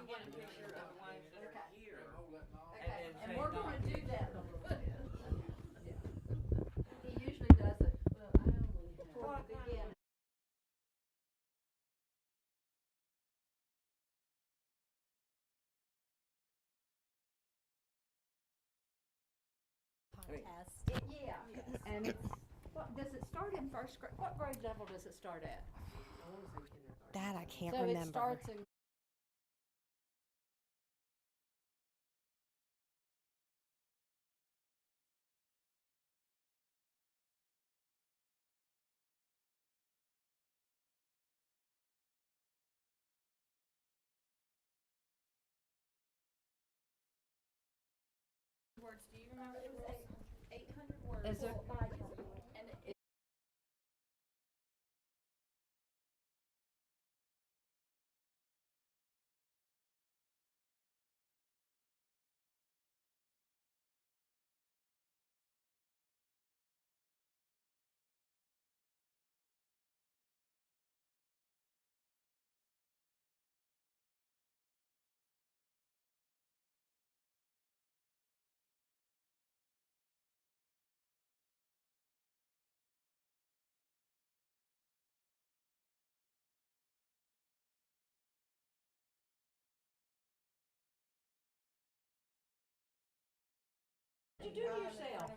can get a picture of the ones that are here. Okay, and say we're gonna not do this. that in a little bit. He usually does it, well, I only before the beginning. Yeah, and it's, what, does it start in first grade? What grade level does it start at? That I can't So remember. it starts in. Words, do you remember? It was 800 words. Is there? And it, what did you do to yourself?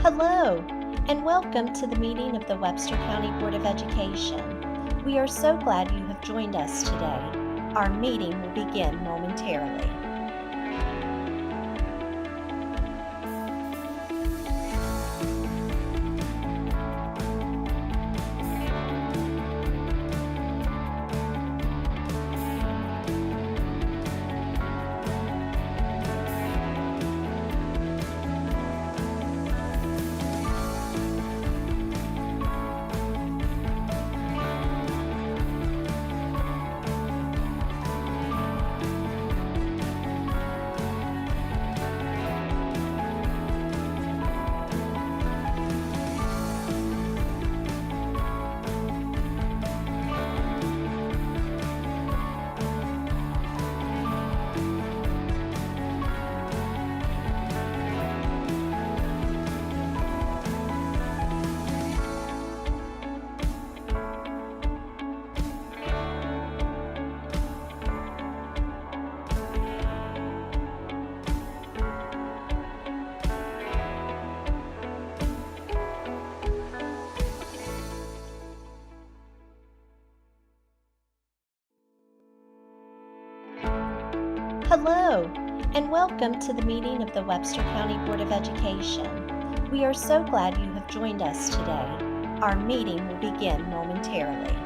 Hello, and welcome to the meeting of the Webster County Board of Education. We are so glad you have joined us today. Our meeting will begin momentarily. Hello, and welcome to the meeting of the Webster County Board of Education. We are so glad you have joined us today. Our meeting will begin momentarily.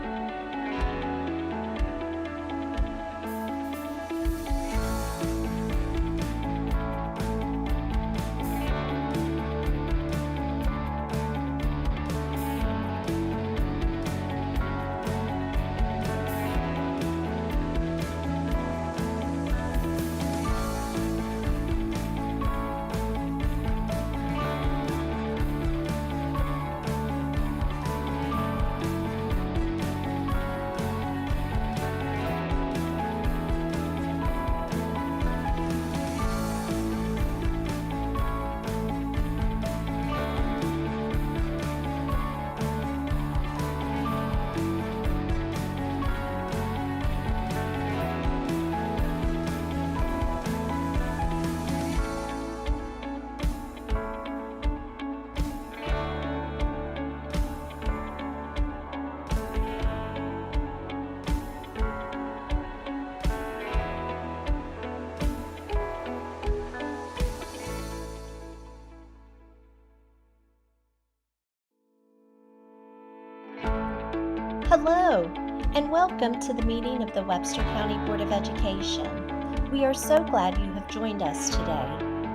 Hello, and welcome to the meeting of the Webster County Board of Education. We are so glad you have joined us today.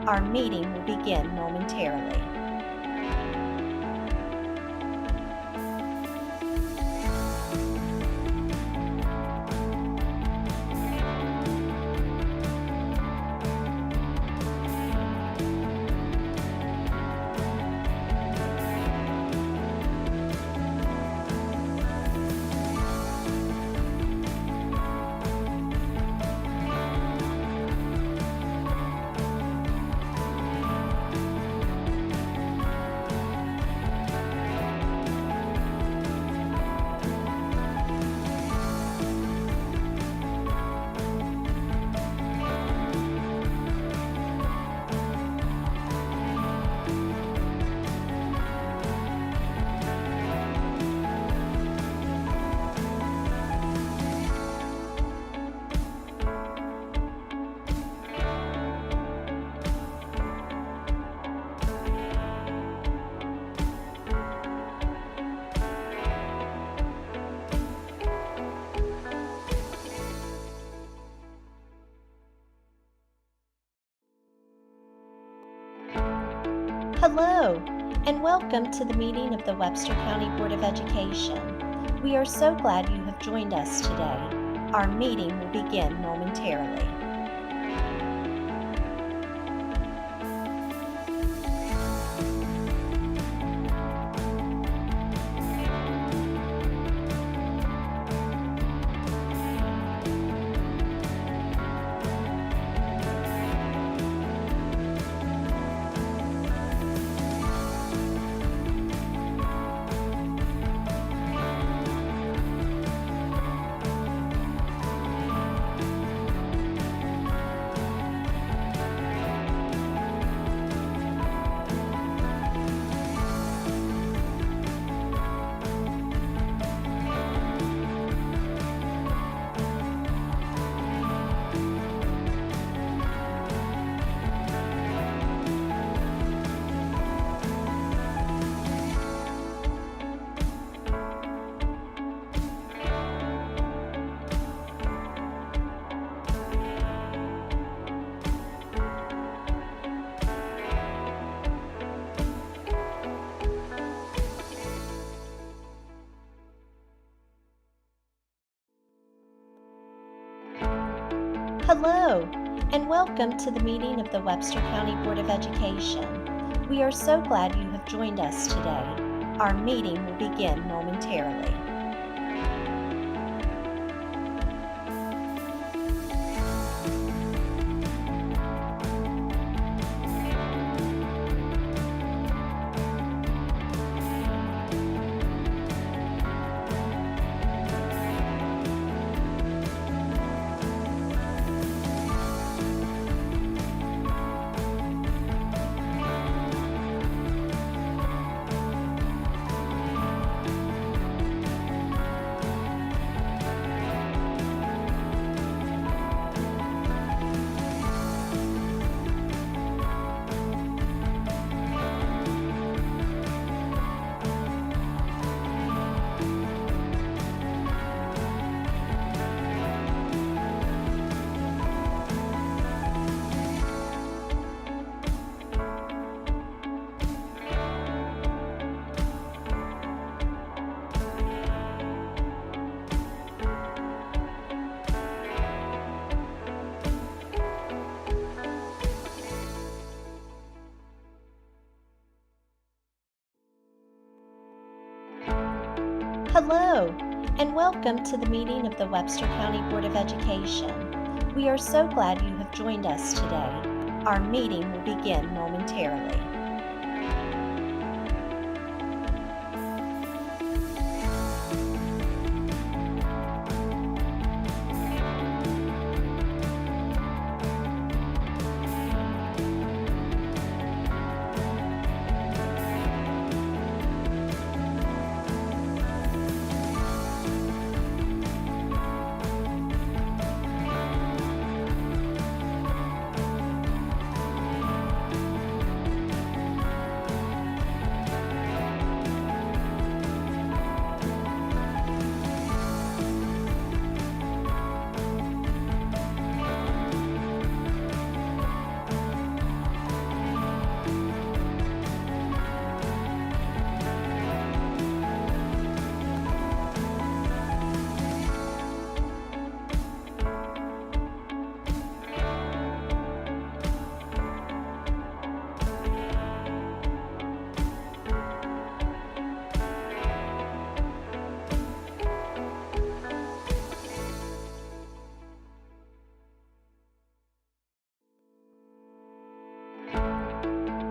Our meeting will begin momentarily. Hello, and welcome to the meeting of the Webster County Board of Education. We are so glad you have joined us today. Our meeting will begin momentarily. Hello, and welcome to the meeting of the Webster County Board of Education. We are so glad you have joined us today. Our meeting will begin momentarily. Hello, and welcome to the meeting of the Webster County Board of Education. We are so glad you have joined us today. Our meeting will begin momentarily.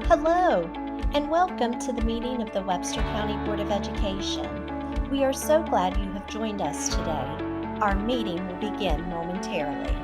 Hello, and welcome to the meeting of the Webster County Board of Education. We are so glad you have joined us today. Our meeting will begin momentarily.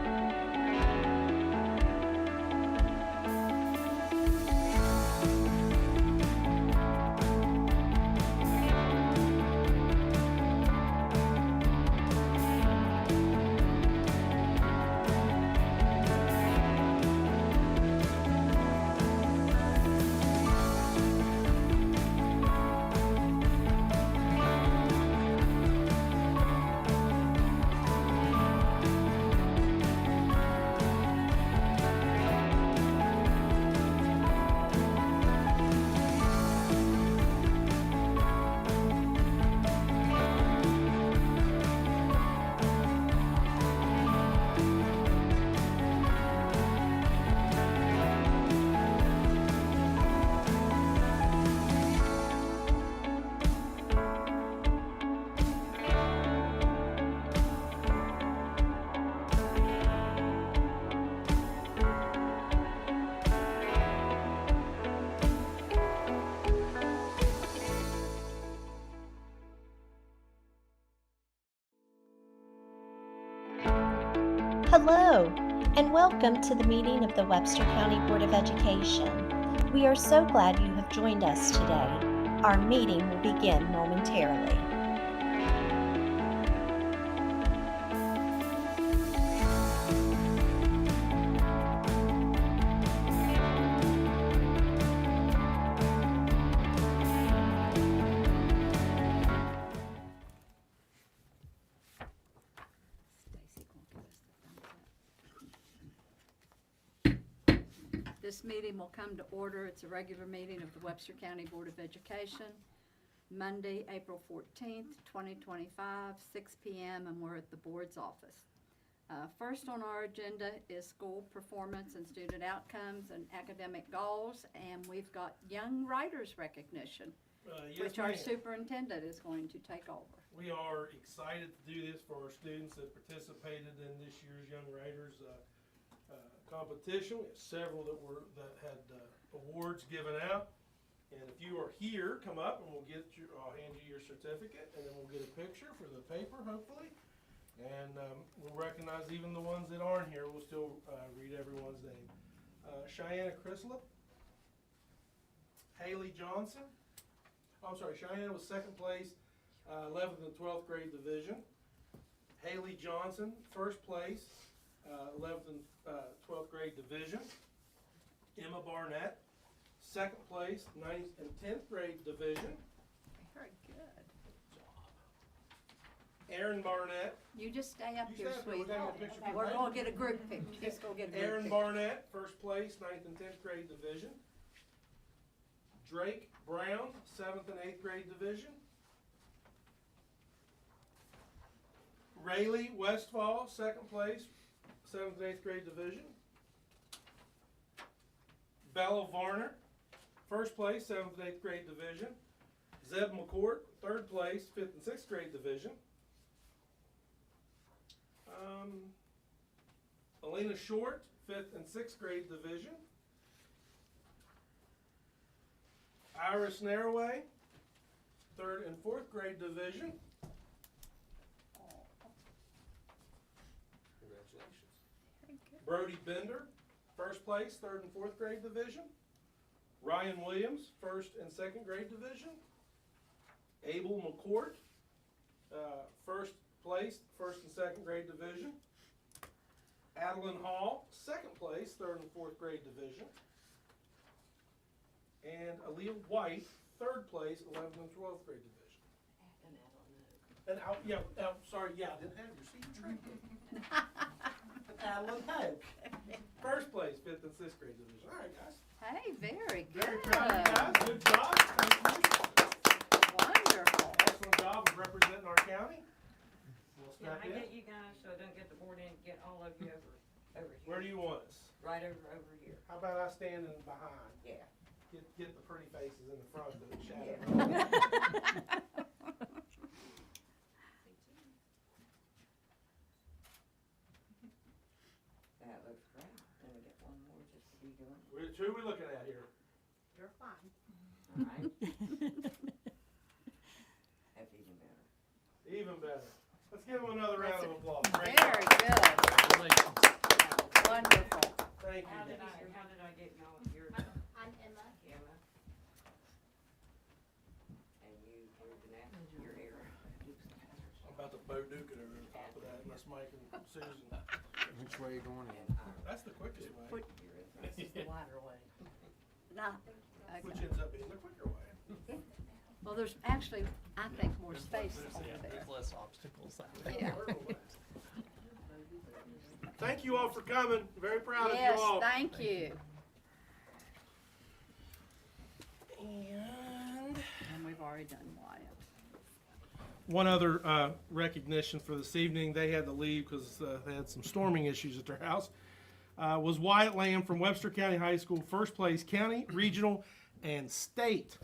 Hello, and welcome to the meeting of the Webster County Board of Education. We are so glad you have joined us today. Our meeting will begin momentarily. This meeting will come to order. It's a regular meeting of the Webster County Board of Education, Monday, April 14th, 2025, 6 p.m., and we're at the board's office. First on our agenda is school performance and student outcomes and academic goals, and we've got Young Writers Recognition, Yes, which our ma'am. superintendent is going to take over. We are excited to do this for our students that participated in this year's Young Writers competition. We have several that had awards given out. And if you are here, come up and I'll hand you your certificate, and then we'll get a picture for the paper, hopefully. And we'll recognize even the ones that aren't here. We'll still read everyone's name. Cheyenne Crislip, Haley Johnson. I'm sorry, Cheyenne was second place, 11th and 12th grade division. Haley Johnson, first place, 11th and 12th grade division. Emma Barnett, second place, 9th and 10th grade division. Very good. Aaron Barnett. You just stay up You here, stay up here. We sweetie. gotta get a picture for We're the going to paper. get a group picture. Just go get a group Aaron picture. Barnett, first place, 9th and 10th grade division. Drake Brown, 7th and 8th grade division. Rayleigh Westfall, second place, 7th and 8th grade division. Bella Varner, first place, 7th and 8th grade division. Zeb McCourt, third place, 5th and 6th grade division. Alina Short, 5th and 6th grade division. Iris Narroway, 3rd and 4th grade division. Congratulations. Brody Bender, 1st place, 3rd and 4th grade division. Ryan Williams, 1st and 2nd grade division. Abel McCourt, 1st place, 1st and 2nd grade division. Adeline Hall, 2nd place, 3rd and 4th grade division. And Aaliyah White, 3rd place, 11th and 12th grade division. And I didn't have your seat tracking. Adeline Hope, 1st place, 5th and 6th grade division. All right, guys. Hey, very good. Very proud of you guys. Good job. Thank you. Wonderful. Excellent job of representing our county. We'll Can step I in. get you guys so I don't get the board in, get all of you over here? Where do you want us? Right over here. How about I stand in behind? Yeah. Get the pretty faces in the front of the shadow. That looks great. Let me get one more just to be doing. Who are we looking at here? You're fine. All right. That's even better. Even better. Let's give them another round of applause. Great Very job. good. Wonderful. Thank How you. did I get y'all? You're I'm Emma. Emma. And you're Jeanette. You're Aaron. I'm about to Bo Duke it over the top of that, unless Mike and Susan. Which way are you going in? And That's the quickest way. Put- you're in. Wider way. Nah, Which okay. ends up being the quicker way. Well, there's actually, I think, more space over there. There's less obstacles that way. Yeah. Thank you all for coming. Very proud of Yes, you all. thank you. And we've already done Wyatt. One other recognition for this evening, they had to leave because they had some storming issues at their house, was Wyatt Lamb from Webster County High School, 1st place county, regional, and state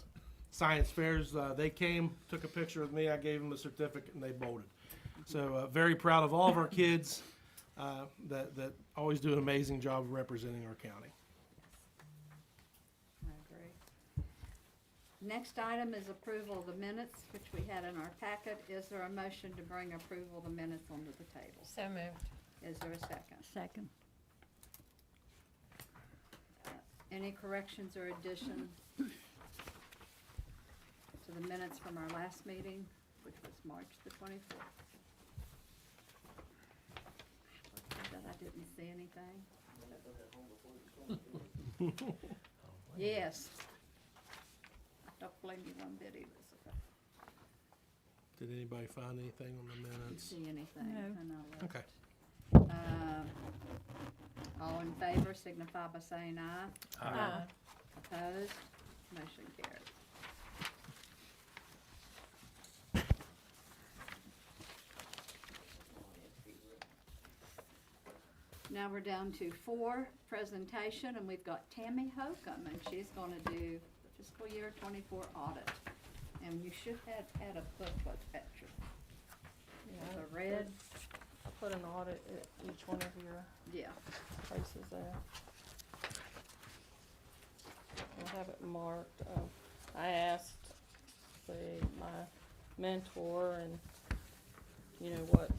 science fairs. They came, took a picture with me, I gave them a certificate, and they bolted. So very proud of all of our kids that always do an amazing job of representing our county. I agree. Next item is approval of the minutes, which we had in our packet. Is there a motion to bring approval of the minutes onto the table? So moved. Is there a second? Second. Any corrections or additions to the minutes from our last meeting, which was March the 24th? That I didn't see anything. Yes. I don't blame you one bit, Elizabeth. Did anybody find anything on the Didn't minutes? see anything. No. And I looked. Okay. All in favor signify by saying aye. Aye. Opposed? Motion carries. Now we're down to 4, presentation, and we've got Tammy Holcomb, and she's gonna do the fiscal year 24 audit. And you should have had a booklet picture. The red, I put an audit at each one of your yeah. places there. I have it marked. I asked my mentor and, you know, what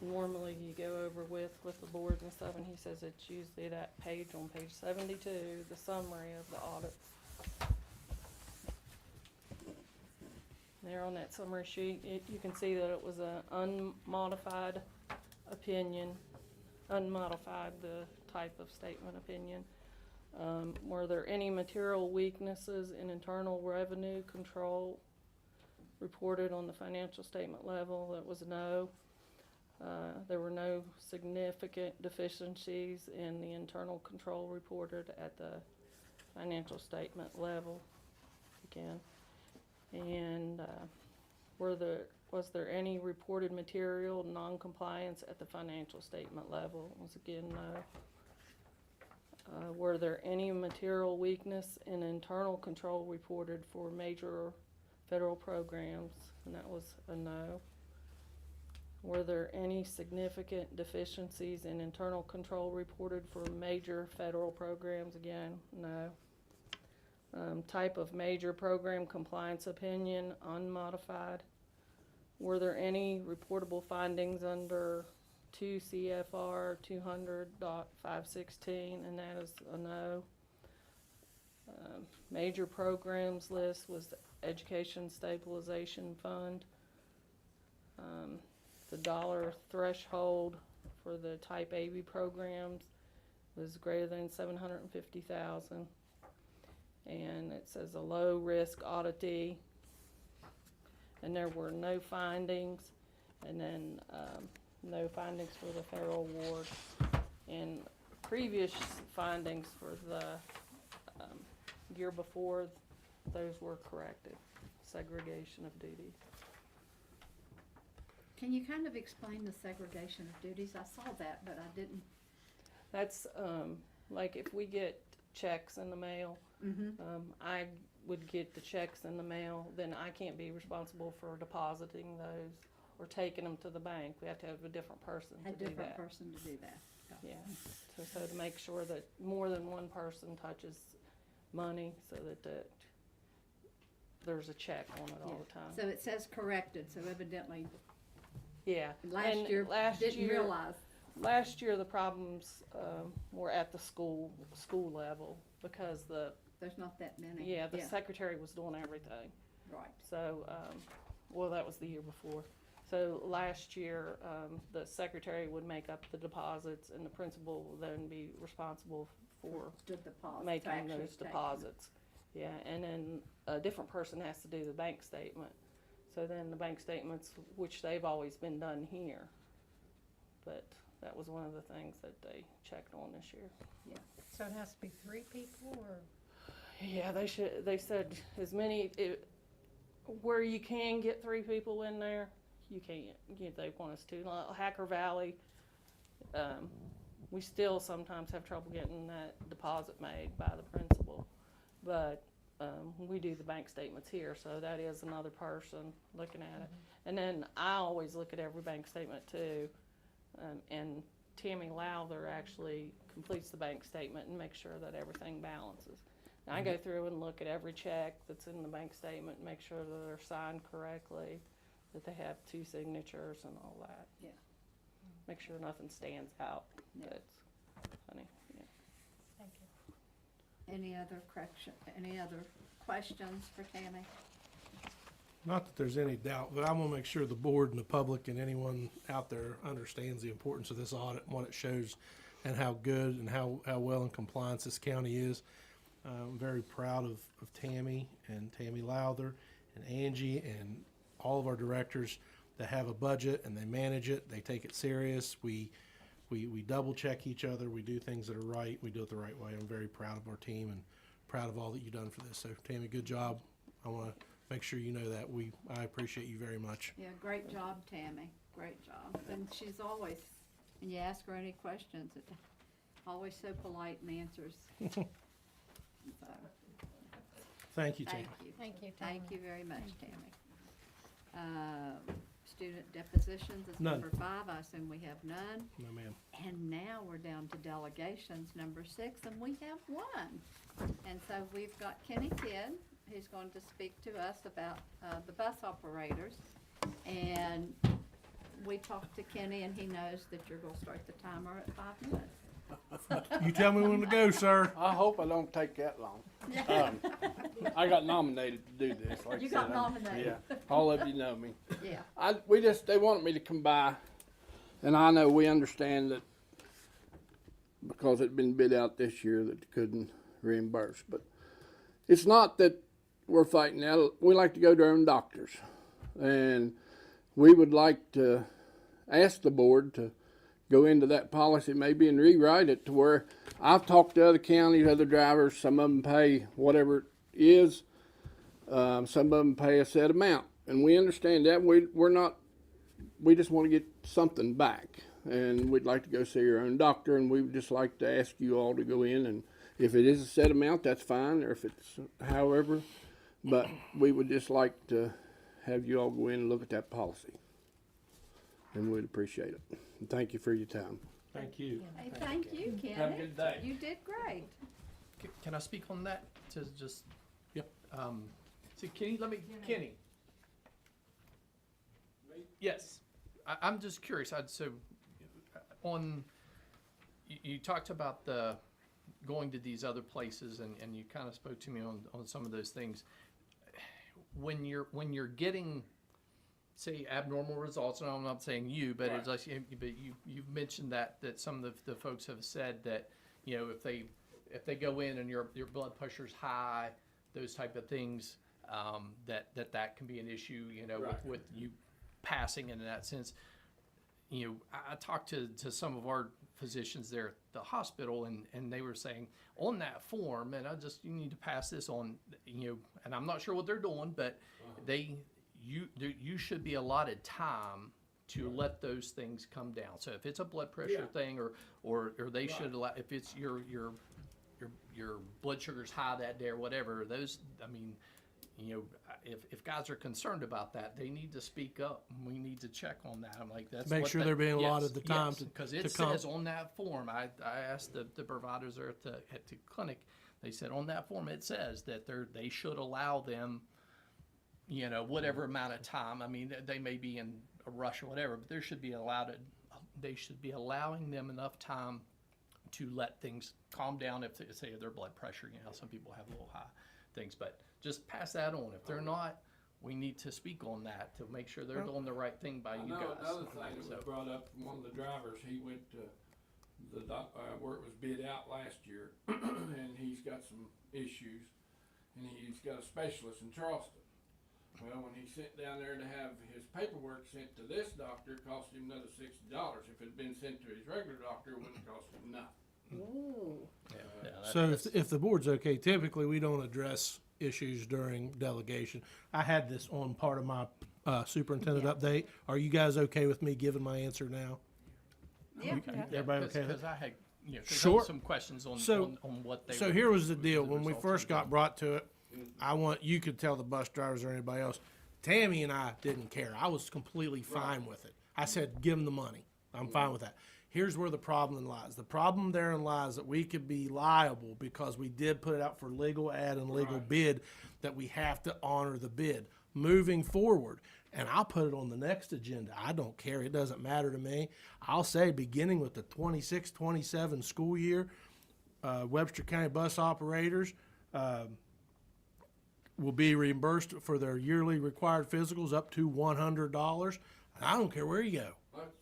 normally you go over with the board and stuff, and he says it's usually that page on page 72, the summary of the audit. There on that summary sheet, you can see that it was an unmodified opinion, unmodified the type of statement opinion. Were there any material weaknesses in internal revenue control reported on the financial statement level? That was no. There were no significant deficiencies in the internal control reported at the financial statement level, again. And was there any reported material non-compliance at the financial statement level? Once again, no. Were there any material weakness in internal control reported for major federal programs, and that was a no. Were there any significant deficiencies in internal control reported for major federal programs? Again, no. Type of major program compliance opinion, unmodified. Were there any reportable findings under 2 CFR 200.516, and that is a no. Major programs list was the Education Stabilization Fund. The dollar threshold for the type AB programs was greater than 750,000. And it says a low risk auditee. And there were no findings, and then no findings for the federal award. And previous findings for the year before, those were corrected. Segregation of duties. Can you kind of explain the segregation of duties? I saw that, but I didn't. That's like if we get checks in the mail, I would get the checks in the mail, then I can't be responsible for depositing those or taking them to the bank. We have to have a different person to do that. A different person to do that. Yeah, so to make sure that more than one person touches money, so that there's a check on it all the time. So it says corrected, so evidently Yeah. last year didn't realize. Last year the problems were at the school level because There's not that many. the secretary was doing everything. Right. So, well, that was the year before. So last year, the secretary would make up the deposits, and the principal would then be responsible for The deposit. making those deposits. Yeah, and then a different person has to do the bank statement. So then the bank statements, which they've always been done here, but that was one of the things that they checked on this year. So it has to be 3 people, or? Yeah, they said as many, where you can get 3 people in there, you can't. They want us to. Hacker Valley, we still sometimes have trouble getting that deposit made by the principal, but we do the bank statements here, so that is another person looking at it. And then I always look at every bank statement too, and Tammy Lowther actually completes the bank statement and makes sure that everything balances. And I go through and look at every check that's in the bank statement and make sure that they're signed correctly, that they have 2 signatures and all that. Yeah. Make sure nothing stands out. Yeah. That's funny. Yeah. Thank you. Any other questions for Tammy? Not that there's any doubt, but I want to make sure the board and the public and anyone out there understands the importance of this audit and what it shows and how good and how well in compliance this county is. I'm very proud of Tammy and Tammy Lowther and Angie and all of our directors that have a budget and they manage it. They take it serious. We double check each other. We do things that are right. We do it the right way. I'm very proud of our team and proud of all that you've done for this. So Tammy, good job. I want to make sure you know that I appreciate you very much. Yeah, great job, Tammy. Great job. And she's always, when you ask her any questions, always so polite and answers. So, Thank you, Tammy. thank you. Thank you, Tammy. Thank you very much, Tammy. Student depositions is None. number 5. I assume we have none. No, ma'am. And now we're down to delegations, number 6, and we have 1. And so we've got Kenny Kidd, who's going to speak to us about the bus operators. And we talked to Kenny, and he knows that you're going to start the timer at 5 minutes. You tell me when to go, sir. I hope I don't take that long. I got nominated to do this. Like You I got said, nominated. Yeah, all of you know me. Yeah. They wanted me to come by, and I know we understand that because it'd been bid out this year that they couldn't reimburse. But it's not that we're fighting that. We like to go to our own doctors, and we would like to ask the board to go into that policy maybe and rewrite it to where I've talked to other counties, other drivers, some of them pay whatever it is, some of them pay a set amount. And we understand that. We just want to get something back. And we'd like to go see our own doctor, and we would just like to ask you all to go in, and if it is a set amount, that's fine, or if it's however, But we would just like to have you all go in and look at that policy. And we'd appreciate it. And thank you for your time. Thank you. Hey, thank you, Kenny. Have a good day. You did great. Can I speak on that to just? Yep. So Kenny, Kenny. Yes, I'm just curious. You talked about the going to these other places and you kind of spoke to me on some of those things. When you're getting, say, abnormal results, and I'm not saying you, but it's like, but you've mentioned that some of the folks have said that, you know, if they go in and your blood pressure's high, those type of things, that can be an issue, you know, with you passing in that sense. You know, I talked to some of our physicians there at the hospital, and they were saying on that form, and you need to pass this on, you know, and I'm not sure what they're doing, but you should be allotted time to let those things come down. So if it's a blood pressure thing, or they should allow, if it's your blood sugar's high that day or whatever, those, I mean, you know, if guys are concerned about that, they need to speak up. We need to check on that. I'm like, that's Make sure they're being allotted the time because to it come. says on that form. I asked the providers there at the clinic. They said on that form it says that they should allow them, you know, whatever amount of time. I mean, they may be in a rush or whatever, but they should be allowing them enough time to let things calm down. If they say their blood pressure, you know, some people have a little high things, but just pass that on. If they're not, we need to speak on that to make sure they're doing the right thing by you guys. Another thing that was brought up from one of the drivers, he went to where it was bid out last year, and he's got some issues, and he's got a specialist in Charleston. Well, when he sent down there to have his paperwork sent to this doctor, it cost him another $60. If it had been sent to his regular doctor, it wouldn't cost him nothing. Ooh. So if the board's okay, typically we don't address issues during delegation. I had this on part of my superintendent update. Are you guys okay with me giving my answer now? Yeah. Everybody okay with Because it? I had, you know, Sure. some questions on what they. So were- here was the deal. the When we results first of got the- brought to it, you could tell the bus drivers or anybody else, Tammy and I didn't care. I was completely fine with it. I said, give them the money. I'm fine with that. Here's where the problem lies. The problem therein lies that we could be liable because we did put it out for legal ad and legal bid, that we have to honor the bid moving forward. And I'll put it on the next agenda. I don't care. It doesn't matter to me. I'll say beginning with the 26-27 school year, Webster County bus operators will be reimbursed for their yearly required physicals up to $100. And I don't care where you go.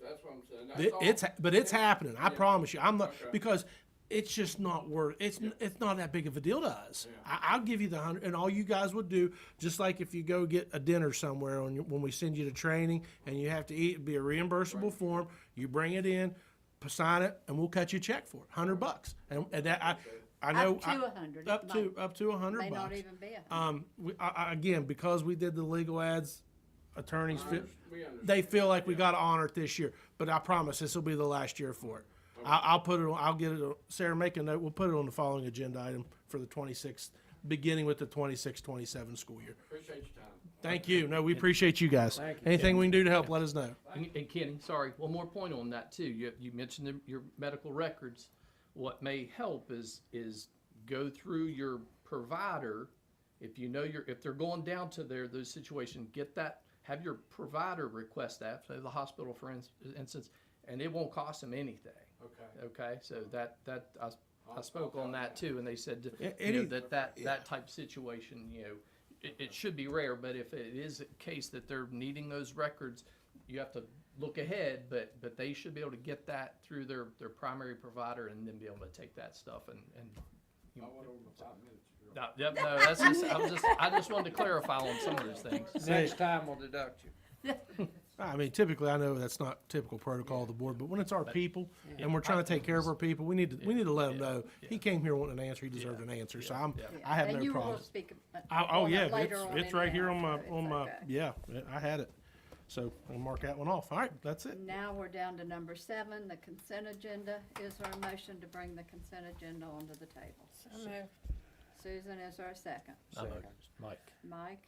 That's what I'm saying. It's happening. I promise you. I'm not because it's just not worth. It's not that big of a deal to us. I'll give you the 100, and all you guys would do, just like if you go get a dinner somewhere when we send you to training and you have to eat, it'd be a reimbursable form. You bring it in, sign it, and we'll cut you a check for it, $100. And that I know Up to 100. up to $100. May not even be 100. Again, because we did the legal ads, attorneys We understand. they feel like we got to honor it this year. But I promise this will be the last year for it. I'll put it on. I'll get it. Sarah, make a note. We'll put it on the following agenda item for the 26th, beginning with the 26-27 school year. Appreciate your time. Thank you. No, we appreciate you guys. Thank you. Anything we can do to help, let us know. And Kenny, sorry, one more point on that too. You mentioned your medical records. What may help is go through your provider. If you know if they're going down to those situations, have your provider request that, say the hospital for instance, and it won't cost them anything. Okay, so that I spoke on that too, and they said that type of situation, you know, it should be rare, but if it is a case that they're needing those records, you have to look ahead, but they should be able to get that through their primary provider and then be able to take that stuff and you know, I went over 5 minutes. no, yep, no, that's I just wanted to clarify on some of those things. Next time we'll deduct you. I mean, typically, I know that's not typical protocol of the board, but when it's our people and we're trying to take care of our people, we need to let them know he came here wanting an answer. He deserved an answer. So I have And no you problem. will speak Oh on yeah, it later on it's right here on anyhow, my so it's okay. yeah. I had it. So I'll mark that one off. All right, that's it. Now we're down to number 7, the consent agenda. Is there a motion to bring the consent agenda onto the table? So moved. Susan, is there a second? Mike. Mike?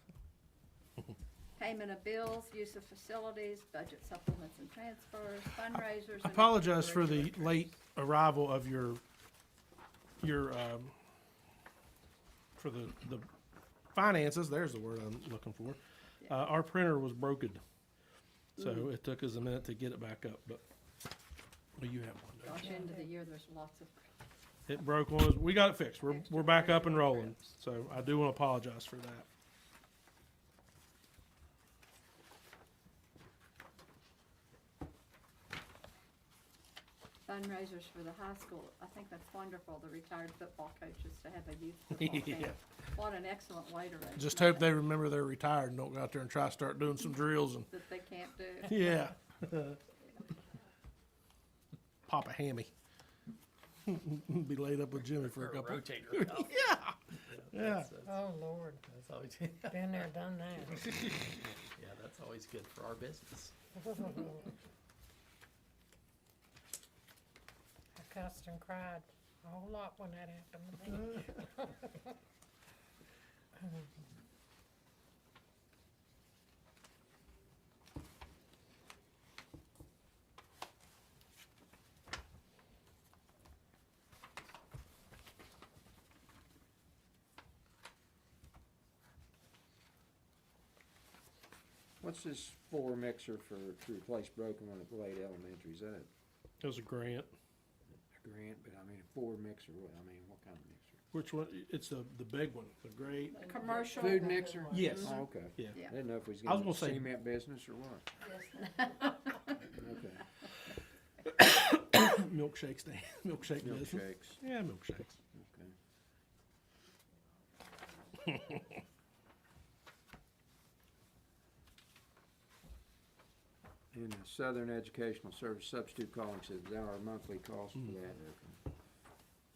Payment of bills, use of facilities, budget supplements and transfers, fundraisers. I and apologize for the extracurriculars. late arrival of your, for the finances, there's the word I'm looking for. Our printer was broken, so it took us a minute to get it back up, but, well, you have one, don't Gosh, end of the year, there's lots of, you? It broke one, we got it fixed, we're back up and rolling, so I do wanna apologize for that. fundraisers for the high school. I think that's wonderful, the retired football coaches to have a youth football Yeah. camp. What an excellent way to raise Just money hope they remember they're retired and don't go out there and try to start doing some drills and, that they can't do. yeah. Pop a hammy. Be laid up with Jimmy for a couple. Rotator cuff. Yeah. Oh, Lord, That's always, been there, done that. yeah, that's always good for our business. I cussed and cried a whole lot when that happened to me. What's this floor mixer to replace broken one at Blade Elementary? Is that It was a grant. a grant? But I mean, a floor mixer, what kind of mixer? Which one? It's the big one, the great. Commercial. Food mixer? Yes. Oh, okay. Yeah. Yeah. I didn't know if we was I was getting gonna say- cement business or what. Okay. Milkshake stand, milkshake business. Milkshakes. Yeah, milkshakes. Okay. And the Southern Educational Service Substitute Calling says our monthly cost for that.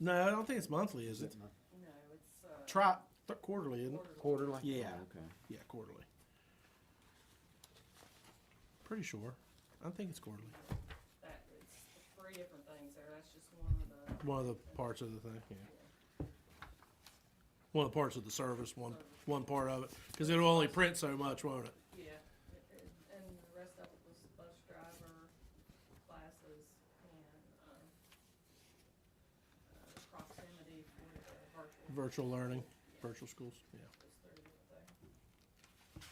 No, I don't think it's monthly, is it? No, it's, Quarterly, isn't it? Quarterly? Yeah. Oh, okay. Yeah, quarterly. Pretty sure. I think it's quarterly. That, it's three different things there, that's just one of the. One of the parts of the thing, yeah. One of the parts of the service, one part of it, because it'll only print so much, won't it? Yeah, and the rest of it was bus driver classes and, proximity for the Virtual learning, virtual schools, yeah. those three different things.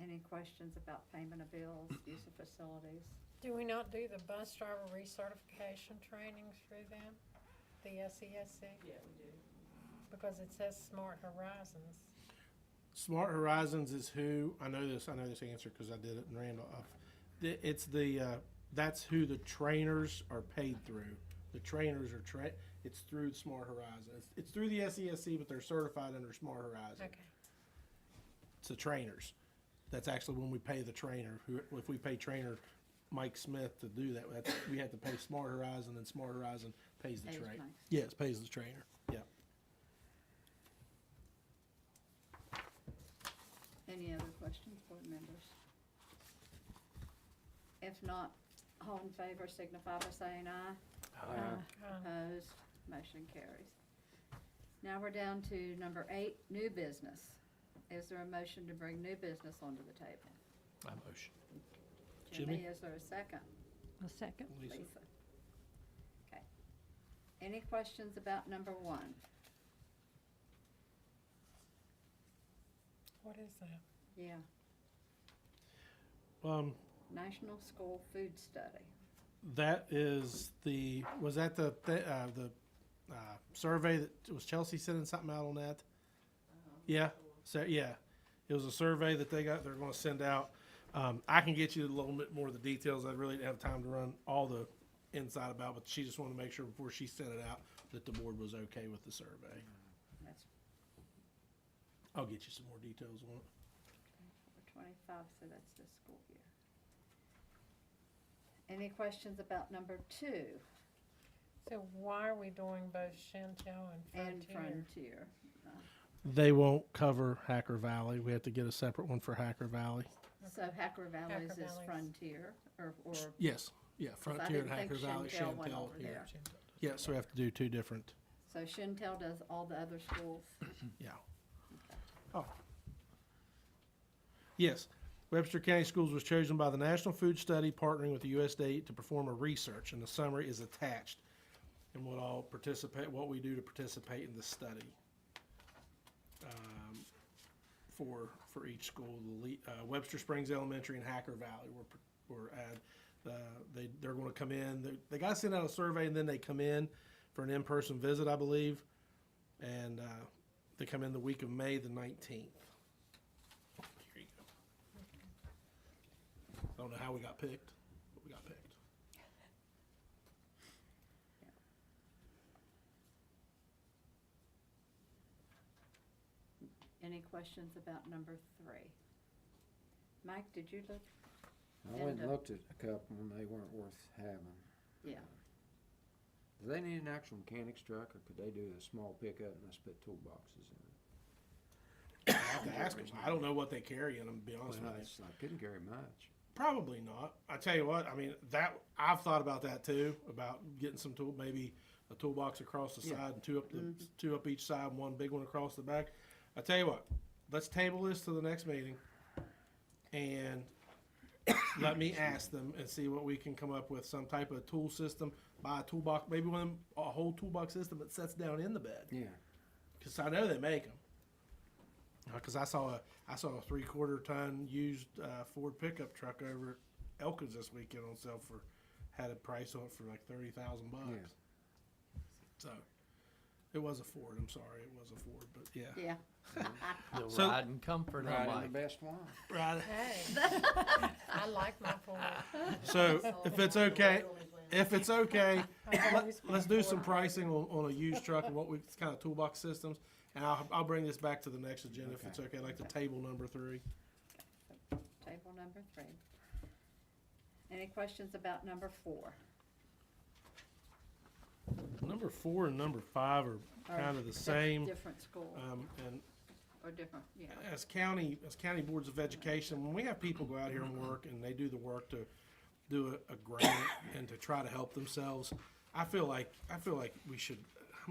Any questions about payment of bills, use of facilities? Do we not do the bus driver recertification trainings through them, the SESC? Yeah, we do. Because it says Smart Horizons. Smart Horizons is who, I know this answer because I did it in Randolph. It's that's who the trainers are paid through. The trainers are it's through Smart Horizons. It's through the SESC, but they're certified under Smart Horizons. Okay. It's the trainers. That's actually when we pay the trainer. If we pay trainer Mike Smith to do that, we have to pay Smart Horizon, and Smart Horizon pays the Pays trainer. Mike. Yes, pays the trainer. Yeah. Any other questions, board members? If not, all in favor signify by saying aye. Opposed, motion carries. Now we're down to number 8, new business. Is there a motion to bring new business onto the table? I motion. Jimmy, is there a second? A second. Lisa. Lisa. Okay. Any questions about number 1? What is that? Yeah, National School Food Study. That is was that the survey that, was Chelsea sending something out on that? Yeah, so, yeah, it was a survey that they're gonna send out. I can get you a little bit more of the details. I really didn't have time to run all the inside about, but she just wanted to make sure before she sent it out that the board was okay with the survey. That's I'll get you some more details on it. for 25, so that's this school year. Any questions about number 2 So why are we doing both Chantel and and Frontier? Frontier? They won't cover Hacker Valley. We have to get a separate one for Hacker Valley. So Hacker Valleys is Valley's- Frontier, or, Yes, yeah, 'cause I Frontier and didn't think Hacker Valley, Chantel went Chantel over here. there. Yeah, so we have to do two different, So Chantel does all the other schools? yeah. Oh. Yes, Webster County Schools was chosen by the National Food Study partnering with the USDA to perform a research, and the summary is attached. And what we do to participate in the study. For each school, Webster Springs Elementary and Hacker Valley were they're gonna come in, they gotta send out a survey and then they come in for an in-person visit, I believe. And, they come in the week of May the 19th. Here you go. I don't know how we got picked, but we got picked. Any questions about number 3? Mike, did you look? I went and And, looked at a couple and they weren't worth having. Yeah. Do they need an actual mechanics truck, or could they do a small pickup and just put toolboxes in it? I have to ask them. I don't know what they carry in them, to be honest Well, with you. I couldn't carry much. Probably not. I tell you what, I mean, I've thought about that too, about getting some maybe a toolbox across the Yeah. side and two up each side and one big one across the back. I tell you what, let's table this to the next meeting and let me ask them and see what we can come up with, some type of tool system, buy a toolbox, maybe a whole toolbox system that sets down in the bed. Yeah. Cause I know they make them. Cause I saw a 3/4 ton used Ford pickup truck over at Elkins this weekend on sale had a price on it for like $30,000. Yeah. So it was a Ford. I'm sorry, it was a Ford, but yeah. Yeah. The So- ride and comfort, Right I'm in like, the best one. Right. Hey, I like my Ford. So if it's okay, let's do some pricing on a used truck and what kind of toolbox systems. And I'll bring this back to the next agenda if it's okay, like the table number 3. Table number 3. Any questions about number 4? Number 4 and number 5 are kind of the same. Different schools, And or different, yeah. as county boards of education, when we have people go out here and work and they do the work to do a grant and to try to help themselves, I feel like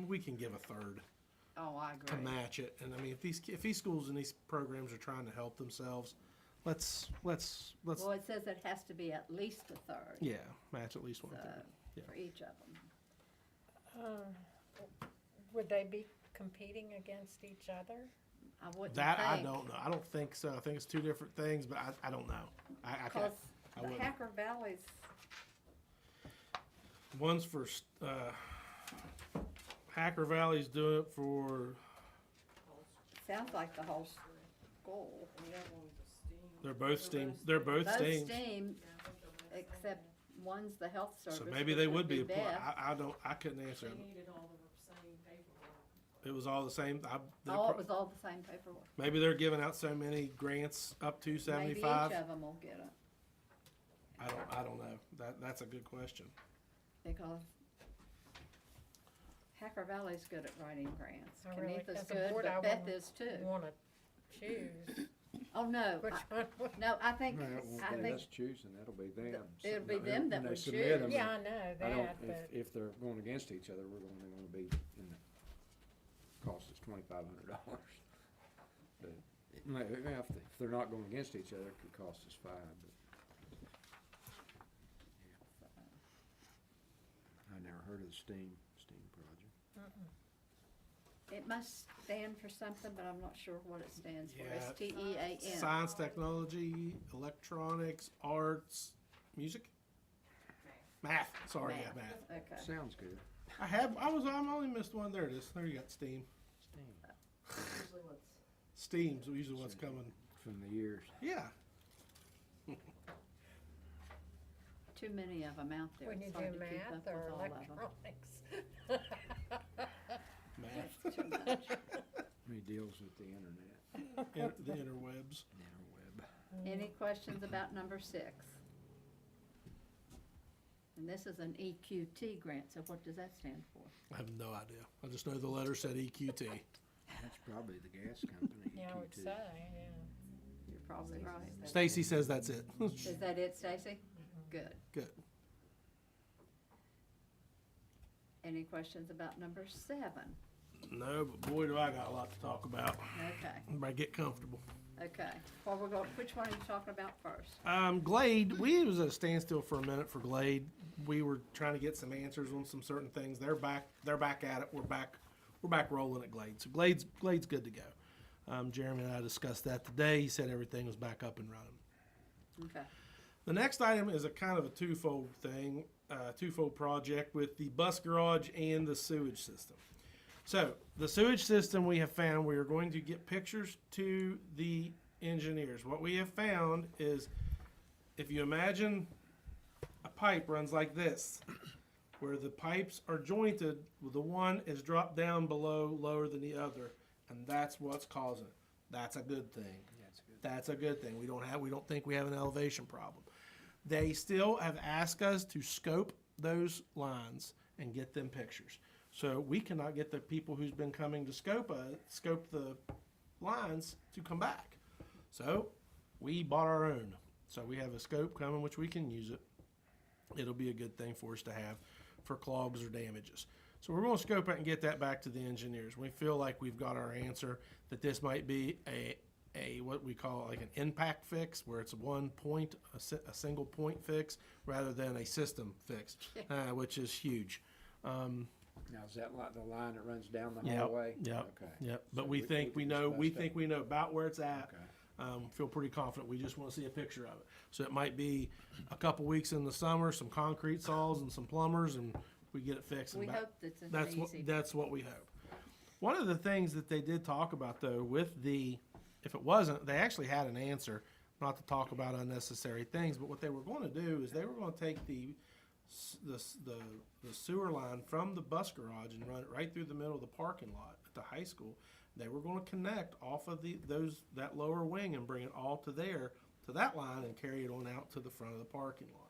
we can give a third Oh, I to agree. match it. And I mean, if these schools and these programs are trying to help themselves, let's Well, it says it has to be at least a third. yeah, match at least So, 1/3. Yeah. for each of them. Would they be competing against each other? I wouldn't That I think, don't know. I don't think so. I think it's two different things, but I don't know. I can't. Cause I the wouldn't. Hacker Valley's, One's for Hacker Valley's doing it for. sounds like the whole school. They're both steam. They're both Both steam. STEAM, except one's the health service. So maybe which they would be. best. I couldn't answer. It was all the same. Oh, it was all the same paperwork. Maybe they're giving out so many grants up to Maybe each 75. of them will get it, I don't know. That's a good question. because Hacker Valley's good at writing grants. I really- Kenneetha's as a good, board, I but Beth wouldn't is too. Wanna choose Oh, no, which one would. no, I think, No, it won't I be think, us choosing, that'll be them. it'll be When them that they would submit choose. 'em, Yeah, I know I that, don't, but if they're going against each other, we're only gonna be in the, cost us $2,500. But, if they're not going against each other, it could cost us $5, but. I never heard of the STEAM project. it must stand for something, but I'm not sure what it stands for. Yeah. It's TEAM. Science, technology, electronics, arts, music, math. Sorry, yeah, math. Okay. Sounds good. I'm only missed one. There it is. There you got STEAM. STEAM's usually what's coming. From the years. Yeah. Too many of them out there. when you It's do hard to keep math up with or all of 'em. electronics. Math. Too much. He deals with the internet, The interwebs. the interweb. Any questions about number 6? And this is an EQT grant, so what does that stand for? I have no idea. I just know the letter said EQT. That's probably the gas company. Yeah, I would Q2. say, yeah. You're probably right. Stacy says that's it. Is that it, Stacy? Good. Good. Any questions about number 7? No, but boy, do I got a lot to talk about. Okay, Everybody get comfortable. okay. Well, we're going, which one are you talking about first? Glade, we was at a standstill for a minute for Glade. We were trying to get some answers on some certain things. They're back at it. We're back rolling at Glade. So Glade's good to go. Jeremy and I discussed that today. He said everything was back up and running. Okay. The next item is a kind of a twofold thing, twofold project with the bus garage and the sewage system. So the sewage system, we have found we are going to get pictures to the engineers. What we have found is, if you imagine a pipe runs like this, where the pipes are jointed, the one is dropped down below, lower than the other, and that's what's causing it. That's a good thing. That's a good thing. We don't think we have an elevation problem. They still have asked us to scope those lines and get them pictures. So we cannot get the people who's been coming to scope the lines to come back. So we bought our own. So we have a scope coming, which we can use it. It'll be a good thing for us to have for clogs or damages. So we're going to scope it and get that back to the engineers. We feel like we've got our answer, that this might be a what we call like an impact fix, where it's one point, a single point fix, rather than a system fix, which is huge. Now, is that like the line that runs down the Yep, hallway? yep, Okay. yep. But So we think we know about where it's at. Okay. Feel pretty confident. We just want to see a picture of it. So it might be a couple weeks in the summer, some concrete saws and some plumbers, and we get it fixed. We and back. hope that's That's easy. that's what we hope. One of the things that they did talk about, though, with the, if it wasn't, they actually had an answer, not to talk about unnecessary things, but what they were going to do is they were going to take the sewer line from the bus garage and run it right through the middle of the parking lot at the high school. They were going to connect off of that lower wing and bring it all to that line and carry it on out to the front of the parking lot.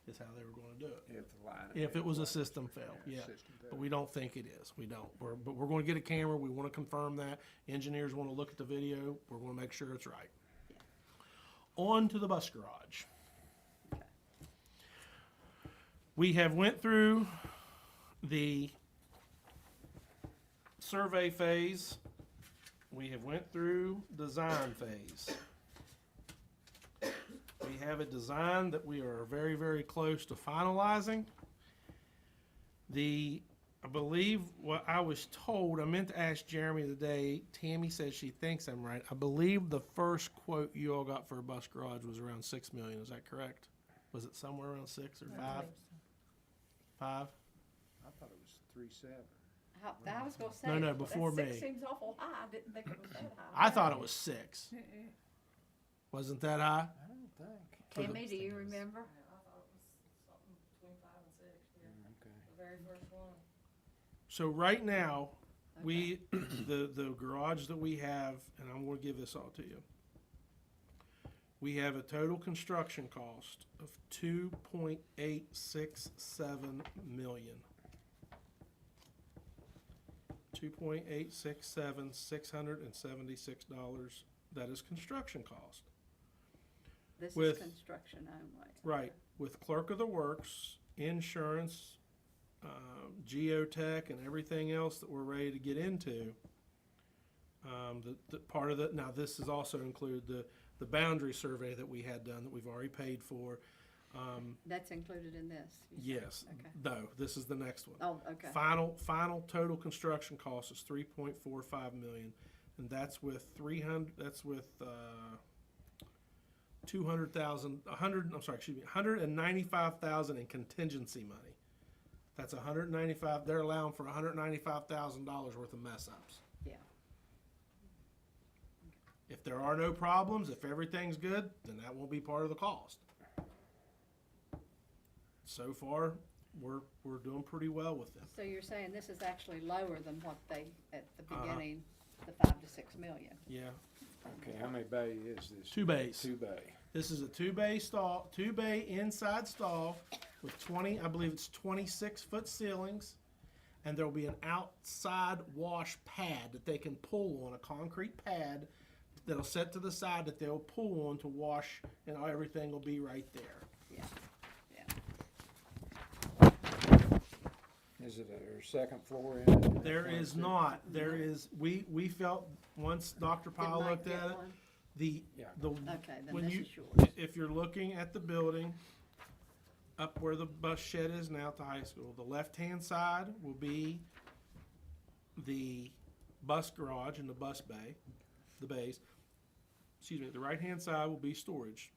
Is how they were going to do it. If the line. If it was a system fail, yeah. But we don't think it is. We don't. But we're going to get a camera. We want to confirm that. Engineers want to look at the video. We're going to make sure it's right. Yeah. On to the bus garage. We have went through the survey phase. We have went through design phase. We have a design that we are very, very close to finalizing. I believe what I was told, I meant to ask Jeremy today, Tammy says she thinks I'm right. I believe the first quote you all got for a bus garage was around $6 million. Is that correct? Was it somewhere around 6 or 5? 5? I thought it was 3.7. I was going to say. No, before that me. 6 seems awful high. I didn't think it was that high. I thought it was 6. Wasn't that high? I don't think. Tammy, do you remember? I thought it was something between 5 and 6, yeah, Okay. the very first one. So right now, Okay. the garage that we have, and I'm going to give this all to you. We have a total construction cost of $2.867 million. $2.867,676. That is construction cost. This is With- construction only. Right, with clerk of the works, insurance, geotech, and everything else that we're ready to get into. The part of now this is also include the boundary survey that we had done that we've already paid for. That's included in this? you said? Yes, Okay. no, this is the next one. Oh, okay. Final total construction cost is $3.45 million, and that's with 195,000 in contingency money. That's 195. They're allowing for $195,000 worth of mess ups. Yeah. If there are no problems, if everything's good, then that won't be part of the cost. So far, we're doing pretty well with them. So you're saying this is actually lower than what they, at the Uh-huh. beginning, the 5 to 6 million? Yeah, Okay, how many bay is this? 2 bays. 2 bay. This is a 2-bay stall, 2-bay inside stall with 26-foot ceilings, and there'll be an outside wash pad that they can pull on, a concrete pad that'll set to the side that they'll pull on to wash, and everything will be right there. Is it a second floor in it? There is not. There is. We felt once Dr. Did Powell Mike looked get at it, one? the Okay, then when this you is yours. if you're looking at the building up where the bus shed is now at the high school, the left-hand side will be the bus garage and the bus bay, the bays. Excuse me. The right-hand side will be storage.